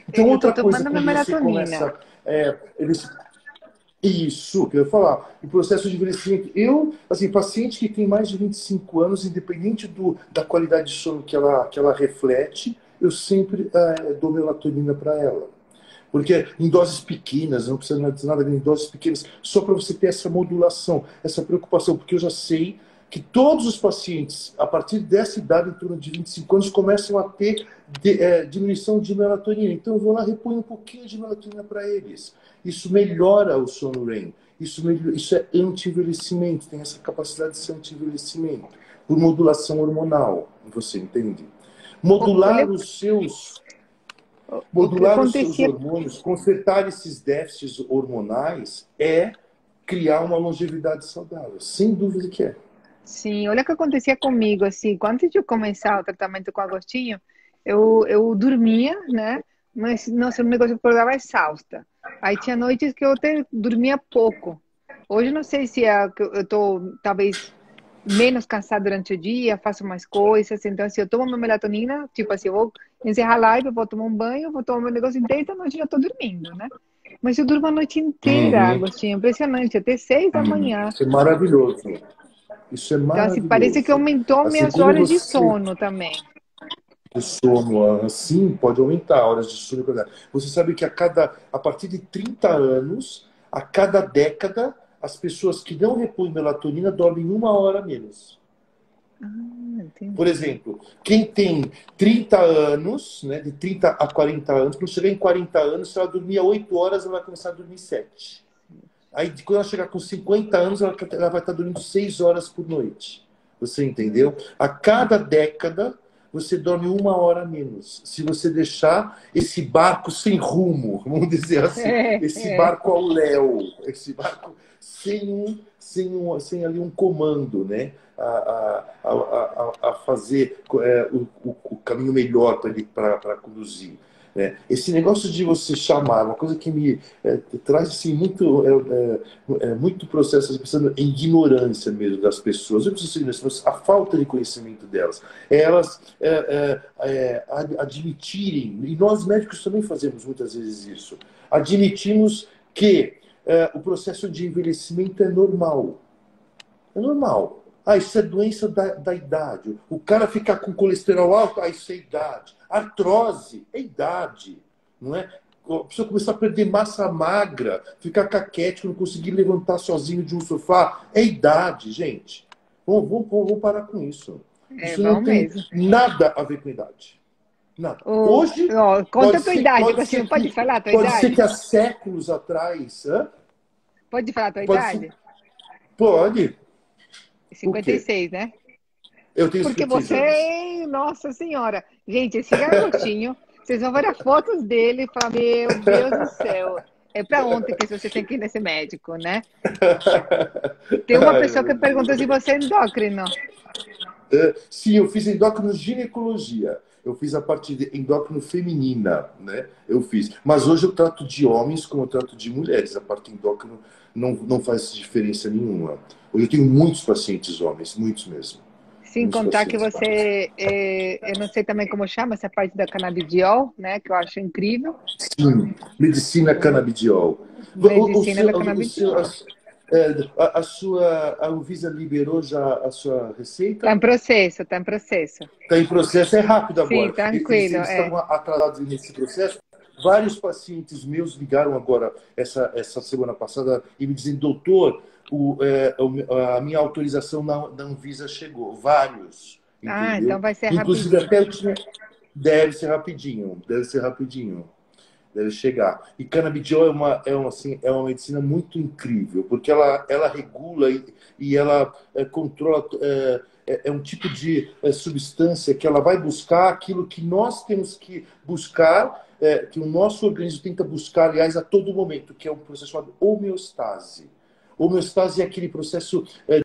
Então, outra coisa, quando você começa... Isso, que eu ia falar. O processo de envelhecimento. Paciente que tem mais de 25 anos, independente da qualidade de sono que ela reflete, eu sempre dou melatonina para ela. Porque em doses pequenas, não precisa de nada em doses pequenas, só para você ter essa modulação, essa preocupação, porque eu já sei que todos os pacientes, a partir dessa idade, em torno de 25 anos, começam a ter diminuição de melatonina. Então eu vou lá e reponho um pouquinho de melatonina para eles. Isso melhora o sono REM. Isso é anti-envelhecimento, tem essa capacidade de ser anti-envelhecimento, por modulação hormonal, você entende? Modular os seus hormônios, consertar esses déficits hormonais é criar uma longevidade saudável, sem dúvida que é. Sim, olha o que acontecia comigo, assim, antes de eu começar o tratamento com Agostinho, eu dormia, né? Mas, nossa, o negócio eu acordava exausta. Aí tinha noites que eu até dormia pouco. Hoje não sei se é que eu tô, talvez, menos cansada durante o dia, faço mais coisas, então se eu tomo minha melatonina, tipo assim, eu vou encerrar a live, eu vou tomar um banho, eu vou tomar meu negócio inteiro, da noite eu já tô dormindo, né? Mas eu durmo a noite inteira, Agostinho, impressionante, até 6 da manhã. Isso é maravilhoso. Isso é Então, assim, parece que maravilhoso. aumentou Assim, minhas quando horas de você sono também. o sono, assim, pode aumentar horas de sono. Você sabe que a partir de 30 anos, a cada década, as pessoas que não repõem melatonina dormem 1 hora menos. Por Entendi. exemplo, quem tem 30 anos, né, de 30 a 40 anos, quando chegar em 40 anos, se ela dormia 8 horas, ela vai começar a dormir 7. Aí, quando ela chegar com 50 anos, ela vai estar dormindo 6 horas por noite. Você entendeu? A cada década, você dorme 1 hora menos. Se você deixar esse barco sem rumo, vamos dizer assim, esse barco ao léu, esse barco sem ali um comando, né? A fazer o caminho melhor para conduzir. Esse negócio de você chamar, uma coisa que me traz assim, muito processo pensando em ignorância mesmo das pessoas. Eu não preciso dizer isso, mas a falta de conhecimento delas. Elas admitirem, e nós médicos também fazemos muitas vezes isso, admitimos que o processo de envelhecimento é normal. É normal. Ah, isso é doença da idade. O cara ficar com colesterol alto, isso é idade. Artrose é idade. Não é? A pessoa começar a perder massa magra, ficar caquético, não conseguir levantar sozinho de um sofá, é idade, gente. Vamos parar com isso. Isso não Vamos tem mesmo. nada a ver com idade. Nada. Hoje, Conta a tua idade, Agostinho, pode falar a tua pode ser idade? que há séculos atrás... Pode falar a tua Pode idade? ser, pode. Por quê? 56, né? Eu tenho Porque 56 anos. você, nossa senhora. Gente, esse Agostinho, vocês vão ver as fotos dele e falar, meu Deus do céu. É para ontem que você tem que ir nesse médico, né? Tem uma Ai, pessoa que meu perguntou Deus. se você é endócrino. Sim, eu fiz endócrino ginecologia. Eu fiz a parte de endócrino feminina, né? Eu fiz. Mas hoje eu trato de homens como eu trato de mulheres. A parte endócrino não faz diferença nenhuma. Hoje eu tenho muitos pacientes homens, muitos mesmo. Sem Muitos contar que pacientes homens. você, eu não sei também como chama essa parte da canabidiol, né? Que eu acho incrível. Sim, medicina canabidiol. Medicina da canabidiol. A Anvisa liberou já a sua Tá em receita? processo, tá em processo. Está em processo, é rápido Sim, agora. tranquilo, Eles estão atrasados nesse processo. Vários pacientes meus ligaram agora, essa semana passada, e me dizem, doutor, a minha autorização da Anvisa chegou. Vários, Então entendeu? vai ser Inclusive, rapidinho. até eu tinha... Deve ser rapidinho, deve ser rapidinho. Deve chegar. E canabidiol é uma medicina muito incrível, porque ela regula e ela controla. É um tipo de substância que ela vai buscar aquilo que nós temos que buscar, que o nosso organismo tenta buscar, aliás, a todo momento, que é um processo chamado homeostase. Homeostase é aquele processo é,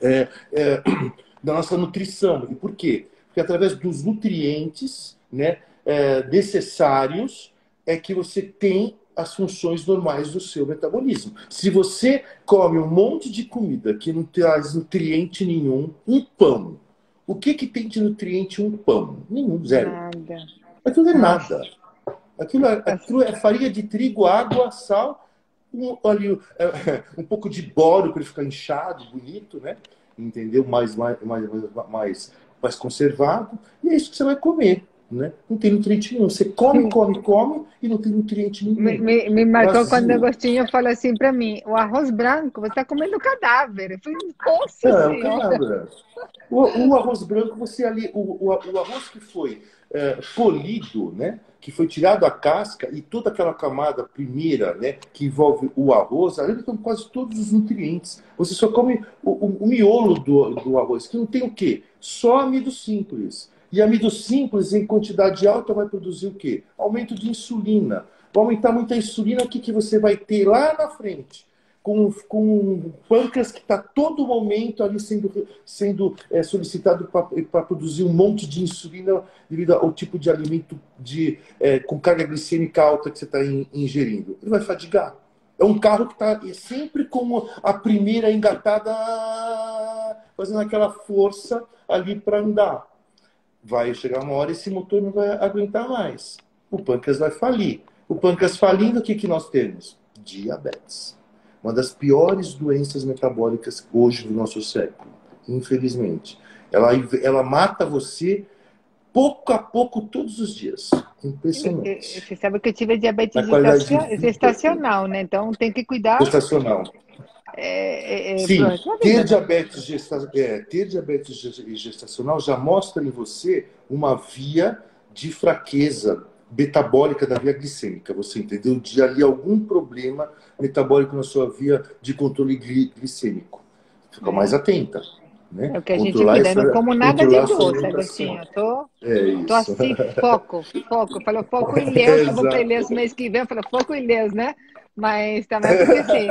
é, da nossa nutrição. E por quê? Porque através dos nutrientes, né, necessários é que você tem as funções normais do seu metabolismo. Se você come um monte de comida que não traz nutriente nenhum, um pão. O que tem de nutriente um pão? Nenhum, zero. Nada. Aquilo é Nossa. nada. Aquilo é farinha de trigo, água, sal, um pouco de boro para ele ficar inchado, bonito, né? Entendeu? Mais conservado. E é isso que você vai comer. né? Não tem nutriente nenhum. Você come, come, come e não tem nutriente nenhum. Me marcou quando o Vazio. Agostinho falou assim para mim: o arroz branco, você está comendo cadáver. Eu falei: nossa Não, é um senhora. cadáver. O arroz branco, você ali, o arroz que foi polido, né? Que foi tirado a casca e toda aquela camada primeira, né? Que envolve o arroz, ali estão quase todos os nutrientes. Você só come o miolo do arroz, que não tem o quê? Só amido simples. E amido simples, em quantidade alta, vai produzir o quê? Aumento de insulina. Vai aumentar muito a insulina, o que, que você vai ter lá na frente? Com um pâncreas que está todo momento ali sendo solicitado para produzir um monte de insulina devido ao tipo de alimento com carga glicêmica alta que você está ingerindo. Ele vai fadigar. É um carro que está sempre como a primeira engatada, fazendo aquela força ali para andar. Vai chegar uma hora e esse motor não vai aguentar mais. O pâncreas vai falir. O pâncreas falindo, o que nós temos? Diabetes. Uma das piores doenças metabólicas hoje do nosso século, infelizmente. Ela mata você pouco a pouco, todos os dias. Impressionante. Você sabe que eu tive diabetes A qualidade de vida. gestacional, né? Então tem que cuidar Gestacional. pro Sim, resto da vida, né? ter diabetes gestacional já mostra em você uma via de fraqueza metabólica da via glicêmica. Você entendeu? De ali algum problema metabólico na sua via de controle glicêmico. Fica mais atenta. Né? É o que a gente cuida. Eu não como nada de Controlar a sua doce, alimentação. Agostinho. Eu tô Isso. assim, foco. Eu falo foco Ilhéus, que eu vou para Ilhéus mês que vem, eu falo foco Ilhéus, né? Mas também porque assim,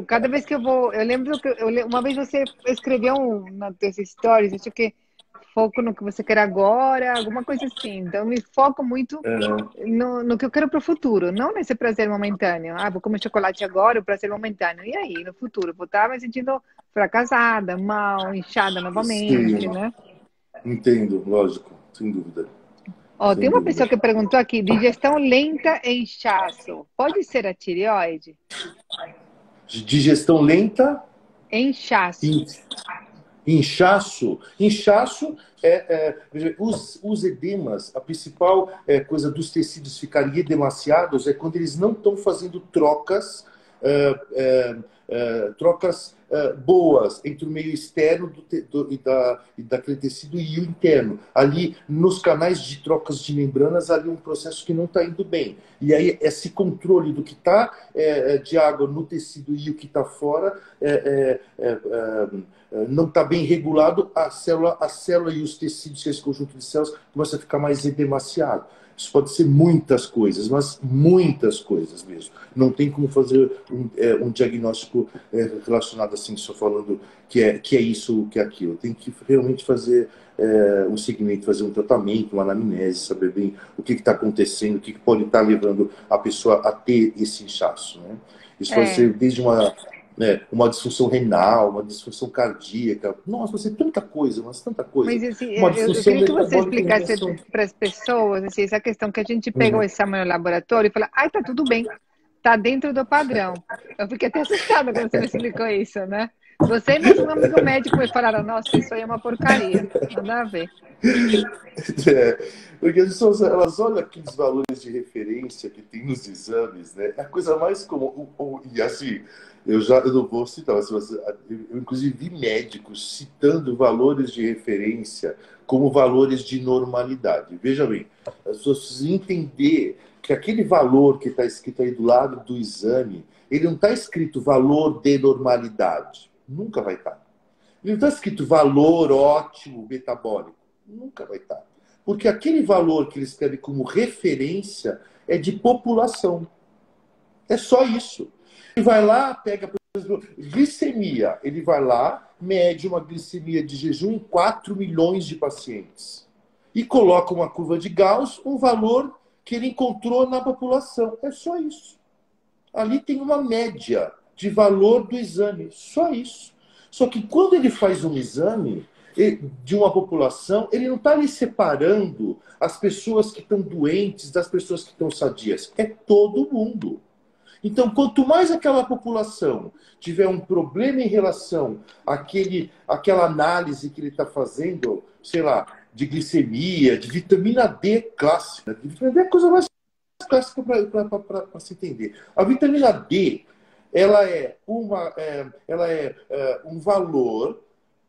cada vez que eu vou, eu lembro que uma vez você escreveu nas suas stories, acho que foco no que você quer agora, alguma coisa assim. Então, eu me foco muito no que eu quero para o futuro, não nesse prazer momentâneo. Ah, vou comer chocolate agora, o prazer momentâneo. E aí, no futuro? Vou estar me sentindo fracassada, mal, inchada novamente, Sim, né? entendo, lógico, sem dúvida. Ó, tem Sem uma dúvida. pessoa que perguntou aqui, digestão lenta e inchaço. Pode ser a tireoide? Digestão lenta. Inchaço. Inchaço. Inchaço os edemas, a principal coisa dos tecidos ficarem edemaciados é quando eles não estão fazendo trocas boas entre o meio externo daquele tecido e o interno. Ali, nos canais de trocas de membranas, ali um processo que não está indo bem. E aí, esse controle do que está de água no tecido e o que está fora não está bem regulado, a célula e os tecidos, esse conjunto de células, começa a ficar mais edemaciado. Isso pode ser muitas coisas, mas muitas coisas mesmo. Não tem como fazer um diagnóstico relacionado assim, só falando que é isso, que é aquilo. Tem que realmente fazer um segmento, fazer um tratamento, uma anamnese, saber bem o que está acontecendo, o que pode estar levando a pessoa a ter esse inchaço. Né? Isso pode ser desde uma disfunção renal, uma disfunção cardíaca. Nossa, vai ser tanta coisa, mas tanta coisa. Mas assim, Uma eu disfunção queria que você metabólica em explicasse relação. para as pessoas assim, essa questão que a gente pega o exame no laboratório e fala, ai, tá tudo bem, tá dentro do padrão. Eu fiquei até assustada quando você me explicou isso, né? Você e mais um amigo médico me falaram, nossa, isso aí é uma porcaria, nada a ver. Porque as pessoas, elas olham aqueles valores de referência que tem nos exames, né? É a coisa mais comum. E assim, eu não vou citar, mas eu inclusive vi médicos citando valores de referência como valores de normalidade. Veja bem, as pessoas precisam entender que aquele valor que está escrito aí do lado do exame, ele não está escrito valor de normalidade. Nunca vai estar. Ele não está escrito valor ótimo metabólico. Nunca vai estar. Porque aquele valor que ele escreve como referência é de população. É só isso. Ele vai lá, pega, por exemplo, glicemia. Ele vai lá, mede uma glicemia de jejum em 4 milhões de pacientes. E coloca uma curva de Gauss, um valor que ele encontrou na população. É só isso. Ali tem uma média de valor do exame. Só isso. Só que quando ele faz um exame de uma população, ele não está ali separando as pessoas que estão doentes das pessoas que estão sadias. É todo mundo. Então, quanto mais aquela população tiver um problema em relação àquela análise que ele está fazendo, sei lá, de glicemia, de vitamina D clássica. Vitamina D é a coisa mais clássica para se entender. A vitamina D, ela é um valor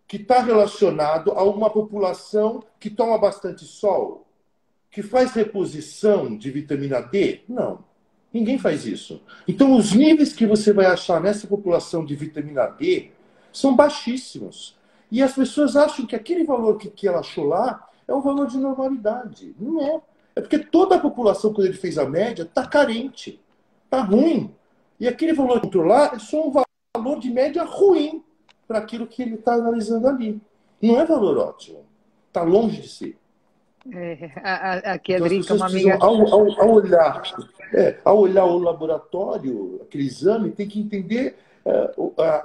que está relacionado a uma população que toma bastante sol, que faz reposição de vitamina D? Não. Ninguém faz isso. Então, os níveis que você vai achar nessa população de vitamina D são baixíssimos. E as pessoas acham que aquele valor que ela achou lá é um valor de normalidade. Não é. É porque toda a população, quando ele fez a média, está carente. Está ruim. E aquele valor que entrou lá é só um valor de média ruim para aquilo que ele está analisando ali. Não é valor ótimo. Está longe de ser. Aqui a Então, as Drica, pessoas uma precisam, amiga. ao olhar o laboratório, aquele exame, tem que entender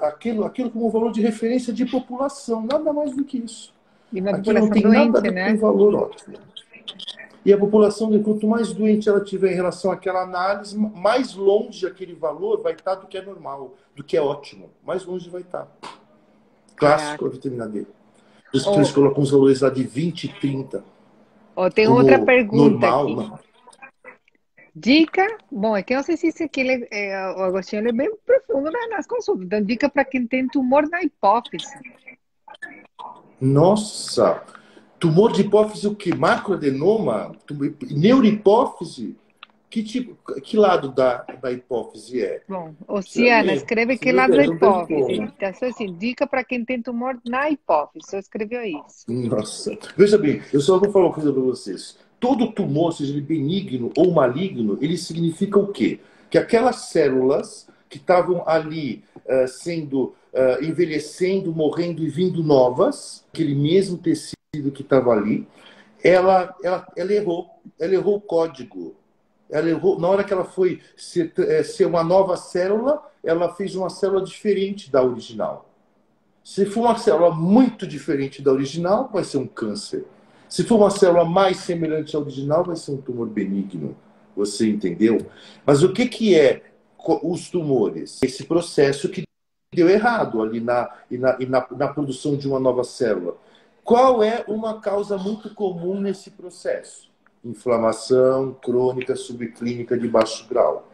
aquilo como um valor de referência de população, nada mais do que isso. E uma Aqui não população tem nada a doente, ver com né? um valor ótimo. E a população, quanto mais doente ela tiver em relação àquela análise, mais longe aquele valor vai estar do que é normal, do que é ótimo. Mais longe vai estar. Clássico Caraca. a vitamina D. Por isso que eles colocam os valores lá de 20 e 30 Tem outra como pergunta normal. aqui. Não. Dica, bom, é que eu não sei se isso aqui, o Agostinho, ele é bem profundo nas consultas. Então, dica para quem tem tumor na hipófise. Nossa! Tumor de hipófise, o que? Macroadenoma? Neurohipófise? Que lado da hipófise é? Bom, Oceana, escreve que lado da hipófise. Então, assim, dica para quem tem tumor na hipófise. Só escreveu isso. Nossa. Veja bem, eu só vou falar uma coisa para vocês. Todo tumor, seja ele benigno ou maligno, ele significa o quê? Que aquelas células que estavam ali envelhecendo, morrendo e vindo novas, aquele mesmo tecido que estava ali, ela errou. Ela errou o código. Ela errou, na hora que ela foi ser uma nova célula, ela fez uma célula diferente da original. Se for uma célula muito diferente da original, vai ser um câncer. Se for uma célula mais semelhante à original, vai ser um tumor benigno. Você entendeu? Mas o que é os tumores? Esse processo que deu errado ali na produção de uma nova célula. Qual é uma causa muito comum nesse processo? Inflamação crônica subclínica de baixo grau.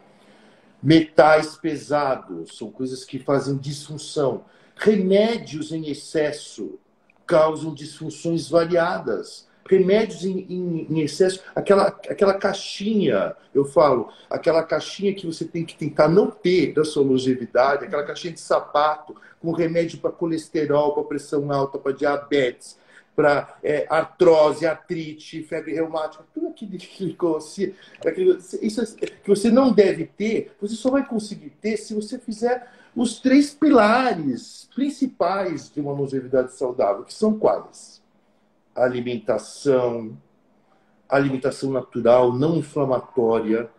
Metais pesados são coisas que fazem disfunção. Remédios em excesso causam disfunções variadas. Remédios em excesso, aquela caixinha, eu falo, aquela caixinha que você tem que tentar não ter da sua longevidade, aquela caixinha de sapato com remédio para colesterol, para pressão alta, para diabetes, para artrose, artrite, febre reumática, tudo aquilo que você não deve ter, você só vai conseguir ter se você fizer os 3 pilares principais de uma longevidade saudável, que são quais? Alimentação natural, não inflamatória,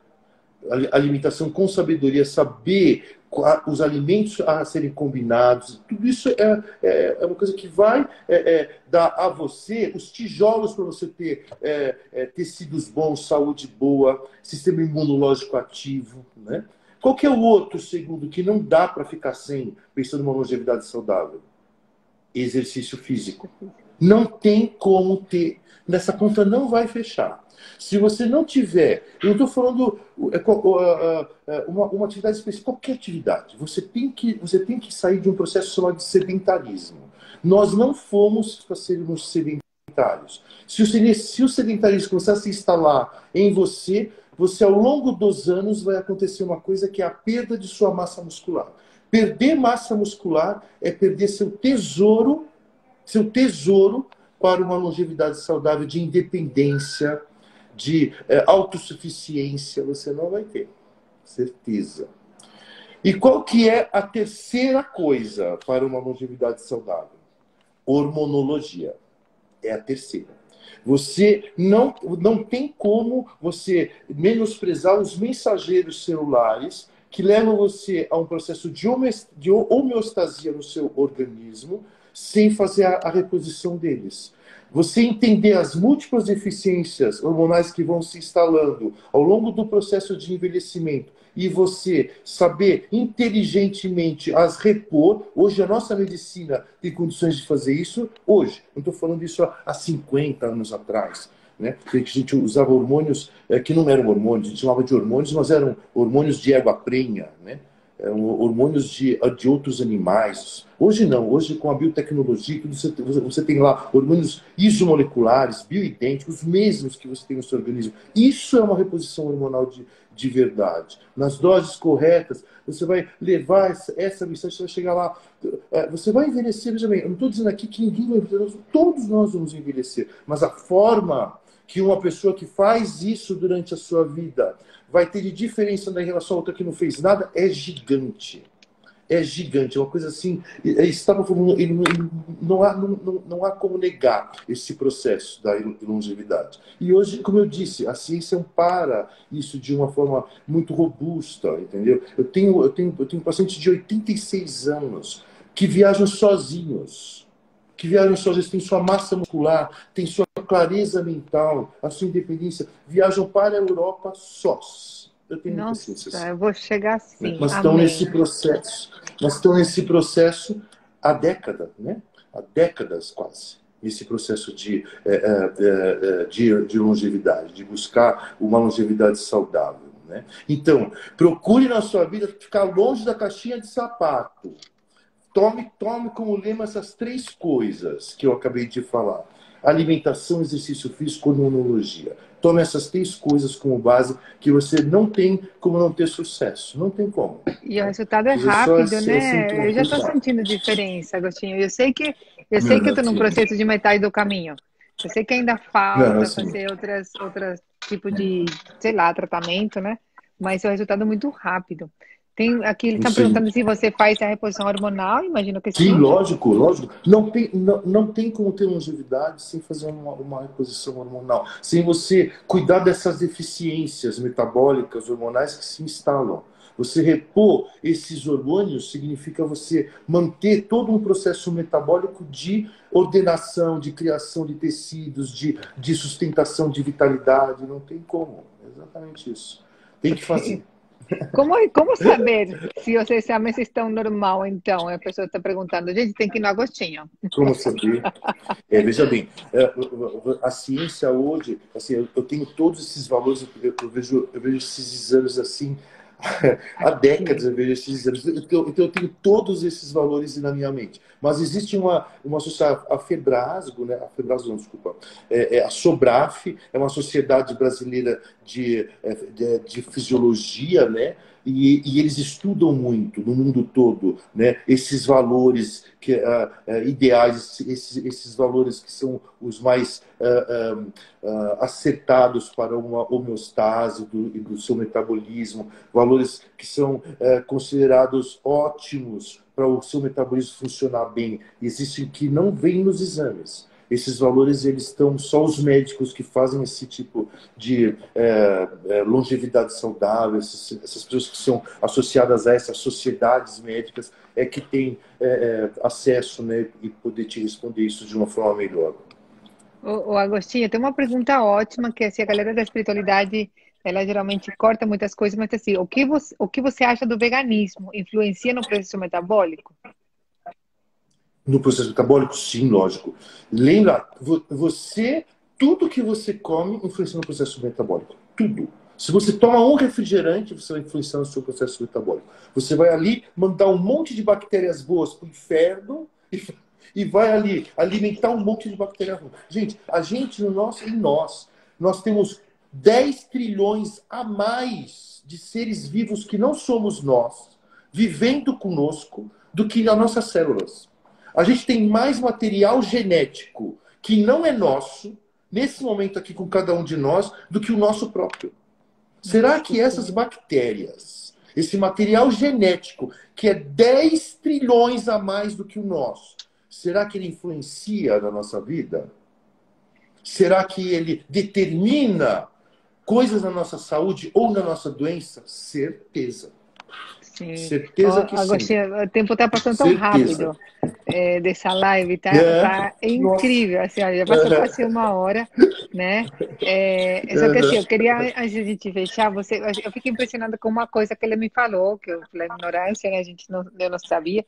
alimentação com sabedoria, saber os alimentos a serem combinados, tudo isso é uma coisa que vai dar a você os tijolos para você ter tecidos bons, saúde boa, sistema imunológico ativo, né? Qual que é o outro segundo que não dá para ficar sem, pensando numa longevidade saudável? Exercício físico. Não tem como ter. Nessa conta não vai fechar. Se você não tiver, eu não estou falando uma atividade específica, qualquer atividade, você tem que sair de um processo chamado de sedentarismo. Nós não fomos para sermos sedentários. Se o sedentarismo começar a se instalar em você, ao longo dos anos vai acontecer uma coisa que é a perda de sua massa muscular. Perder massa muscular é perder seu tesouro para uma longevidade saudável de independência, de autossuficiência, você não vai ter. Certeza. E qual que é a terceira coisa para uma longevidade saudável? Hormonologia. É a terceira. Você não tem como você menosprezar os mensageiros celulares que levam você a um processo de homeostasia no seu organismo sem fazer a reposição deles. Você entender as múltiplas deficiências hormonais que vão se instalando ao longo do processo de envelhecimento, e você saber inteligentemente as repor. Hoje a nossa medicina tem condições de fazer isso hoje. Não estou falando isso há 50 anos atrás. Né? Que a gente usava hormônios que não eram hormônios, a gente chamava de hormônios, mas eram hormônios de égua prenha, né? Hormônios de outros animais. Hoje não, hoje com a biotecnologia, você tem lá hormônios isomoleculares, bioidênticos, os mesmos que você tem no seu organismo. Isso é uma reposição hormonal de verdade. Nas doses corretas, você vai levar essa mensagem, você vai chegar lá, você vai envelhecer, veja bem, eu não estou dizendo aqui que ninguém vai envelhecer, todos nós vamos envelhecer, mas a forma que uma pessoa que faz isso durante a sua vida vai ter de diferença em relação a outra que não fez nada é gigante. É gigante, é uma coisa assim. Estava falando, não há como negar esse processo da longevidade. E hoje, como eu disse, a ciência ampara isso de uma forma muito robusta, entendeu? Eu tenho pacientes de 86 anos que viajam sozinhos. Têm sua massa muscular, têm sua clareza mental, a sua independência, viajam para a Europa sós. Eu tenho muita ciência Nossa, assim. eu vou chegar assim. Mas estão Amém. nesse processo há décadas, né? Há décadas quase. Esse processo de longevidade, de buscar uma longevidade saudável. Né? Então, procure na sua vida ficar longe da caixinha de sapato. Tome como lema essas 3 coisas que eu acabei de falar. Alimentação, exercício físico, imunologia. Tome essas 3 coisas como base que você não tem como não ter sucesso. Não tem como. E o resultado é Fazer só rápido, esse né? Eu já estou cuidado. sentindo diferença, Agostinho. Eu sei que eu estou num Maravilha. processo de metade do caminho. Eu sei que ainda Não, falta assim, fazer outras tipo de, sei lá, tratamento, né? Mas o resultado é muito rápido. Tem aqui, eles estão sim. perguntando se você faz a reposição hormonal, imagino que Sim, sim. lógico, lógico. Não tem como ter longevidade sem fazer uma reposição hormonal, sem você cuidar dessas deficiências metabólicas, hormonais que se instalam. Você repor esses hormônios significa você manter todo um processo metabólico de ordenação, de criação de tecidos, de sustentação de vitalidade. Não tem como. É exatamente isso. Tem que fazer. Como saber se os exames estão normal, então? A pessoa está perguntando. Gente, tem que ir no Agostinho. Como saber? Veja bem, a ciência hoje, assim, eu tenho todos esses valores, eu vejo esses exames assim, há Aqui. décadas eu vejo esses exames, então eu tenho todos esses valores na minha mente. Mas existe uma sociedade, a Febrasgo, né? A Febrasgo, não, desculpa, a Sobraf, é uma sociedade brasileira de fisiologia, né? E eles estudam muito no mundo todo, né, esses valores ideais, esses valores que são os mais acertados para uma homeostase do seu metabolismo, valores que são considerados ótimos para o seu metabolismo funcionar bem. Existem que não vêm nos exames. Esses valores, eles estão só os médicos que fazem esse tipo de longevidade saudável, essas pessoas que são associadas a essas sociedades médicas, que têm acesso, né, e poder te responder isso de uma forma melhor. O Agostinho, tem uma pergunta ótima, que assim, a galera da espiritualidade, ela geralmente corta muitas coisas, mas assim, o que você acha do veganismo? Influencia no processo metabólico? No processo metabólico, sim, lógico. Lembra, tudo que você come influencia no processo metabólico. Tudo. Se você toma um refrigerante, você vai influenciar no seu processo metabólico. Você vai ali mandar um monte de bactérias boas para o inferno e vai ali alimentar um monte de bactérias ruins. Gente, nós temos 10 trilhões a mais de seres vivos que não somos nós, vivendo conosco, do que as nossas células. A gente tem mais material genético que não é nosso, nesse momento aqui com cada um de nós, do que o nosso próprio. Será que essas bactérias, esse material genético, que é 10 trilhões a mais do que o nosso, será que ele influencia na nossa vida? Será que ele determina coisas na nossa saúde ou na nossa doença? Certeza. Sim. Certeza que sim. Agostinho, o tempo está passando tão Certeza. rápido. dessa live, É, tá nossa. incrível, assim, olha, já passou Aham, quase uma hora, né? Só que assim, aham. eu queria, antes de a gente fechar, eu fiquei impressionada com uma coisa que ele me falou, que eu, pela ignorância, né, eu não sabia,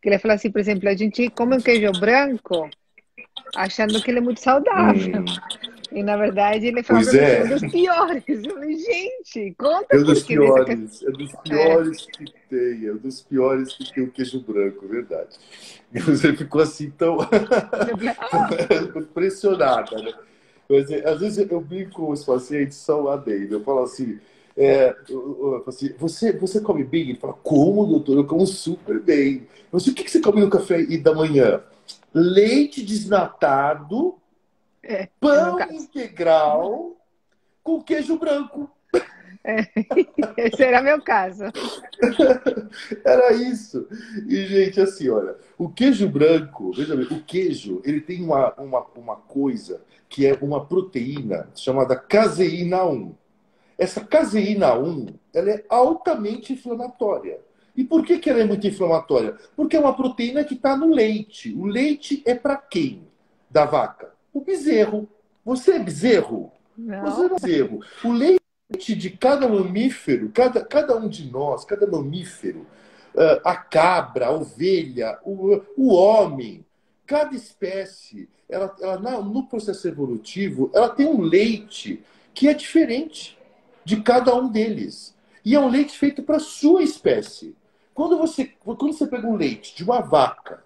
que ele falou assim, por exemplo, a gente come um queijo branco achando que ele é muito saudável. Hum, E na verdade ele falou pois para mim que é é. um dos piores. Eu falei, gente, conta É um por dos quê dessa questão. piores, é um dos É, piores que tem, é um dos piores que tem o queijo branco, é verdade. E você ficou assim tão, eu falei, tão impressionada, né? Mas, às vezes eu brinco com os pacientes, são lá dentro, eu falo assim, eu falo assim, você come bem? Ele fala, como, doutor? Eu como super bem. Eu sei, o que que você come no café da manhã? Leite desnatado, é meu pão caso. integral com queijo branco. É, esse era meu caso. Era isso. E, gente, assim, olha, o queijo branco, veja bem, o queijo, ele tem uma coisa que é uma proteína chamada caseína 1. Essa caseína 1, ela é altamente inflamatória. E por que que ela é muito inflamatória? Porque é uma proteína que está no leite. O leite é para quem? Da vaca? O bezerro. Você é bezerro? Você Não, não é bezerro. O leite de cada mamífero, cada um de nós, cada mamífero, a cabra, a ovelha, o homem, cada espécie, no processo evolutivo, ela tem um leite que é diferente de cada um deles. E é um leite feito para a sua espécie. Quando você pega um leite de uma vaca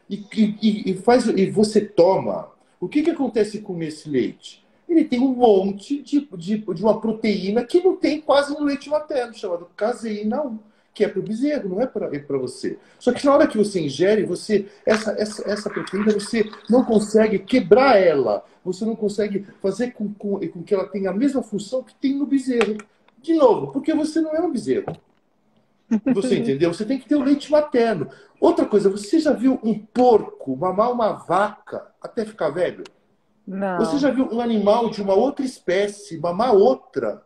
e você toma, o que acontece com esse leite? Ele tem um monte de uma proteína que não tem quase no leite materno, chamado caseína 1, que é para o bezerro, não é para você. Só que na hora que você ingere, essa proteína, você não consegue quebrar ela, você não consegue fazer com que ela tenha a mesma função que tem no bezerro. De novo, porque você não é um bezerro. Você entendeu? Você tem que ter o leite materno. Outra coisa, você já viu um porco mamar uma vaca até ficar velho? Você não. já viu um animal de uma outra espécie mamar outra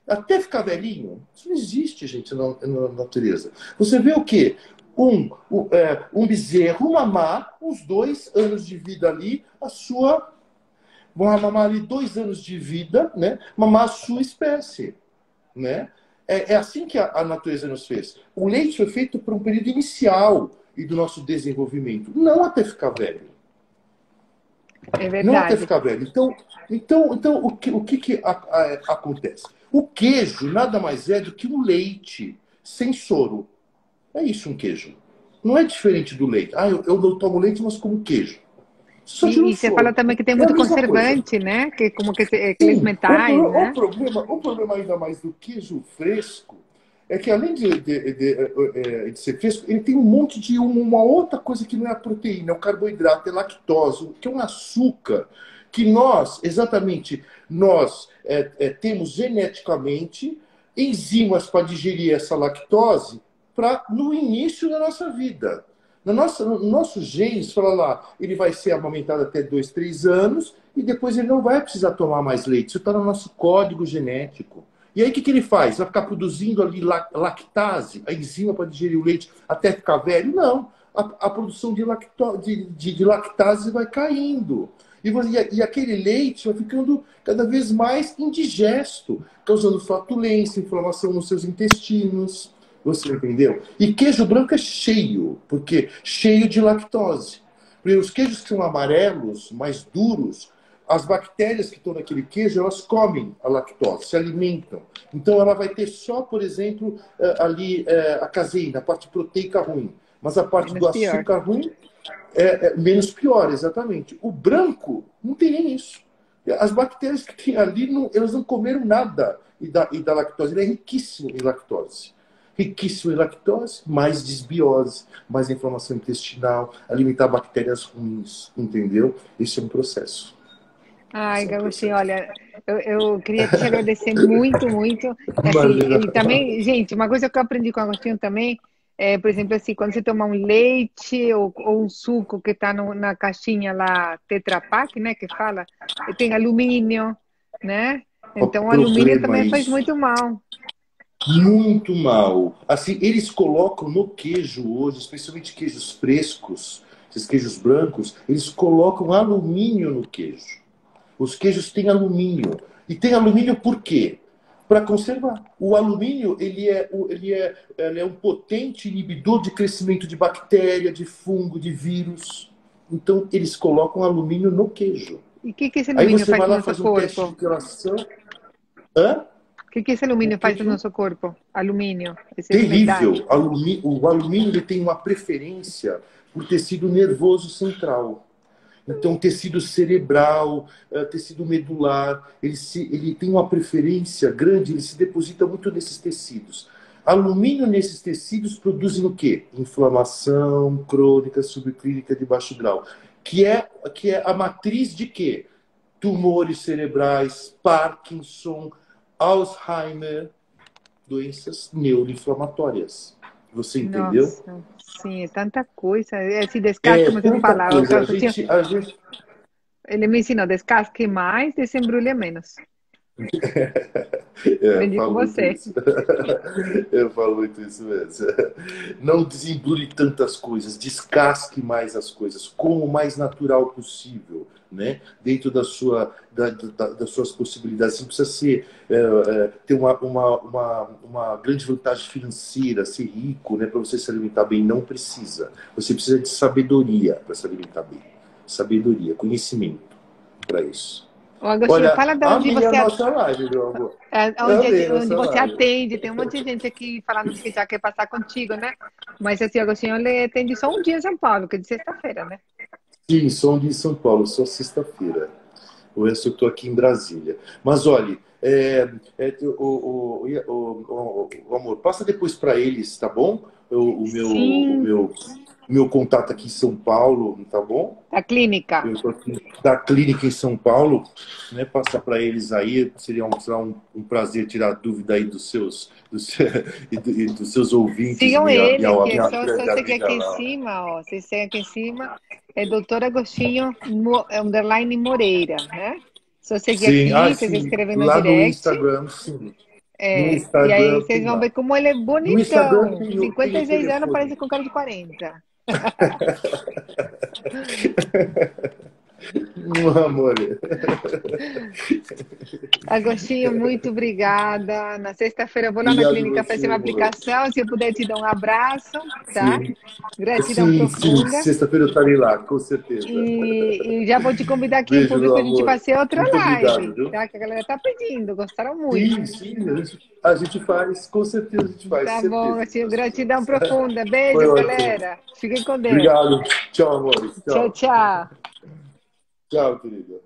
até ficar velhinho? Isso não existe, gente, na natureza. Você vê o quê? Um bezerro mamar uns 2 anos de vida ali, a sua. Vão mamar ali 2 anos de vida, né? Mamar a sua espécie, né? É assim que a natureza nos fez. O leite foi feito para um período inicial e do nosso desenvolvimento, não até ficar velho. É Não até verdade. ficar velho. Então o que acontece? O queijo nada mais é do que um leite sem soro. É isso um queijo. Não é diferente do leite. Ah, eu não tomo leite, mas como queijo. Só tira o E você fala soro. também que tem É a muito mesma coisa. conservante, né? Que como que aqueles Sim, metais, né? o problema ainda mais do queijo fresco é que além de ser fresco, ele tem um monte de uma outra coisa que não é a proteína, é o carboidrato, é lactose, que é um açúcar que nós temos geneticamente enzimas para digerir essa lactose no início da nossa vida. No nosso genes, fala lá, ele vai ser amamentado até 2, 3 anos e depois ele não vai precisar tomar mais leite. Isso está no nosso código genético. E aí o que ele faz? Vai ficar produzindo ali lactase, a enzima para digerir o leite até ficar velho? Não. A produção de lactase vai caindo. E aquele leite vai ficando cada vez mais indigesto, causando flatulência, inflamação nos seus intestinos. Você entendeu? E queijo branco é cheio, porque cheio de lactose. Porque os queijos que são amarelos, mais duros, as bactérias que estão naquele queijo, elas comem a lactose, se alimentam. Então ela vai ter só, por exemplo, ali a caseína, a parte proteica ruim. Mas a parte do Menos pior. açúcar ruim é menos pior, exatamente. O branco não tem nem isso. As bactérias que tem ali, elas não comeram nada e da lactose. Ele é riquíssimo em lactose. Riquíssimo em lactose, mais desbiose, mais inflamação intestinal, alimentar bactérias ruins, entendeu? Esse é um processo. Ai, Esse é um Gauchi, processo. olha, eu queria te agradecer muito, muito. Assim, Imagina. e também, gente, uma coisa que eu aprendi com o Agostinho também é, por exemplo, assim, quando você toma um leite ou um suco que está na caixinha lá, Tetra Pak, né, que fala, e tem alumínio, né? O Então, o alumínio problema é também faz isso. muito mal. Muito mal. Assim, eles colocam no queijo hoje, especialmente queijos frescos. esses queijos brancos, eles colocam alumínio no queijo. Os queijos têm alumínio. E tem alumínio por quê? Para conservar. O alumínio ele é um potente inibidor de crescimento de bactéria, de fungo, de vírus. Então, eles colocam alumínio no queijo. E o que esse Aí alumínio você faz vai no lá nosso fazer um teste de corpo? relação. Hã? O que esse O alumínio que faz no nosso corpo? Alumínio, esse metal. terrível. O alumínio ele tem uma preferência por tecido nervoso central. Então, tecido cerebral, tecido medular, ele tem uma preferência grande, ele se deposita muito nesses tecidos. Alumínio nesses tecidos produzem o quê? Inflamação crônica subclínica de baixo grau, que é a matriz de quê? Tumores cerebrais, Parkinson, Alzheimer, doenças neuroinflamatórias. Você entendeu? Nossa, sim, é tanta coisa. Esse descasque, como você Tanta fala, o coisa. Agostinho, A gente ele me ensinou, descasque mais, desembrulhe menos. Eu Aprendi com falo muito você. isso. Eu falo muito isso mesmo. Não desembrulhe tantas coisas, descasque mais as coisas, como o mais natural possível, né? Dentro das suas possibilidades. Você não precisa ter uma grande vantagem financeira, ser rico, né? Para você se alimentar bem. Não precisa. Você precisa de sabedoria para se alimentar bem. Sabedoria, conhecimento para isso. Ô, Agostinho, Olha, fala de onde amei a você, nossa live, meu amor. onde, Amei a onde nossa você live. atende. Tem um monte de gente aqui falando que já quer passar contigo, né? Mas assim, Agostinho, ele atende só um dia em São Paulo, que é de sexta-feira, né? Sim, sou de São Paulo, só sexta-feira. O resto eu estou aqui em Brasília. Mas olha, o amor, passa depois para eles, tá bom? Sim, O meu contato aqui em São Paulo, tá bom? da clínica. Eu estou aqui da clínica em São Paulo, né? Passar para eles aí, será um prazer tirar dúvida aí dos seus ouvintes, Sigam ele, que é minha só grande seguir amiga aqui em lá. cima, ó. Vocês seguem aqui em cima, é doutor Agostinho underline Moreira, né? Só seguir Sim, aqui, vocês sim, escrevem no lá no direct. Instagram, sim. No E aí Instagram vocês tem vão ver lá. como ele é No Instagram bonitão. tem o 56 anos, telefone. parece com cara de 40. Meu amor. Agostinho, muito obrigada. Na sexta-feira eu vou lá na Obrigado clínica fazer você, uma amor. aplicação. Se eu puder te dar um abraço, tá? Sim, Gratidão sim. profunda. Sexta-feira eu estarei lá, com certeza. E já vou te convidar aqui em Beijo, público meu a gente amor. fazer outra Muito obrigado, live, viu? tá? Que a galera tá pedindo, gostaram muito. Sim, a gente faz, com certeza a gente faz, Tá bom, certeza que Agostinho, nós gratidão fazemos. profunda. Foi Beijo, ótimo. galera. Fiquem com Deus. Obrigado. Tchau, amor. Tchau, Tchau. tchau. Tchau, querida.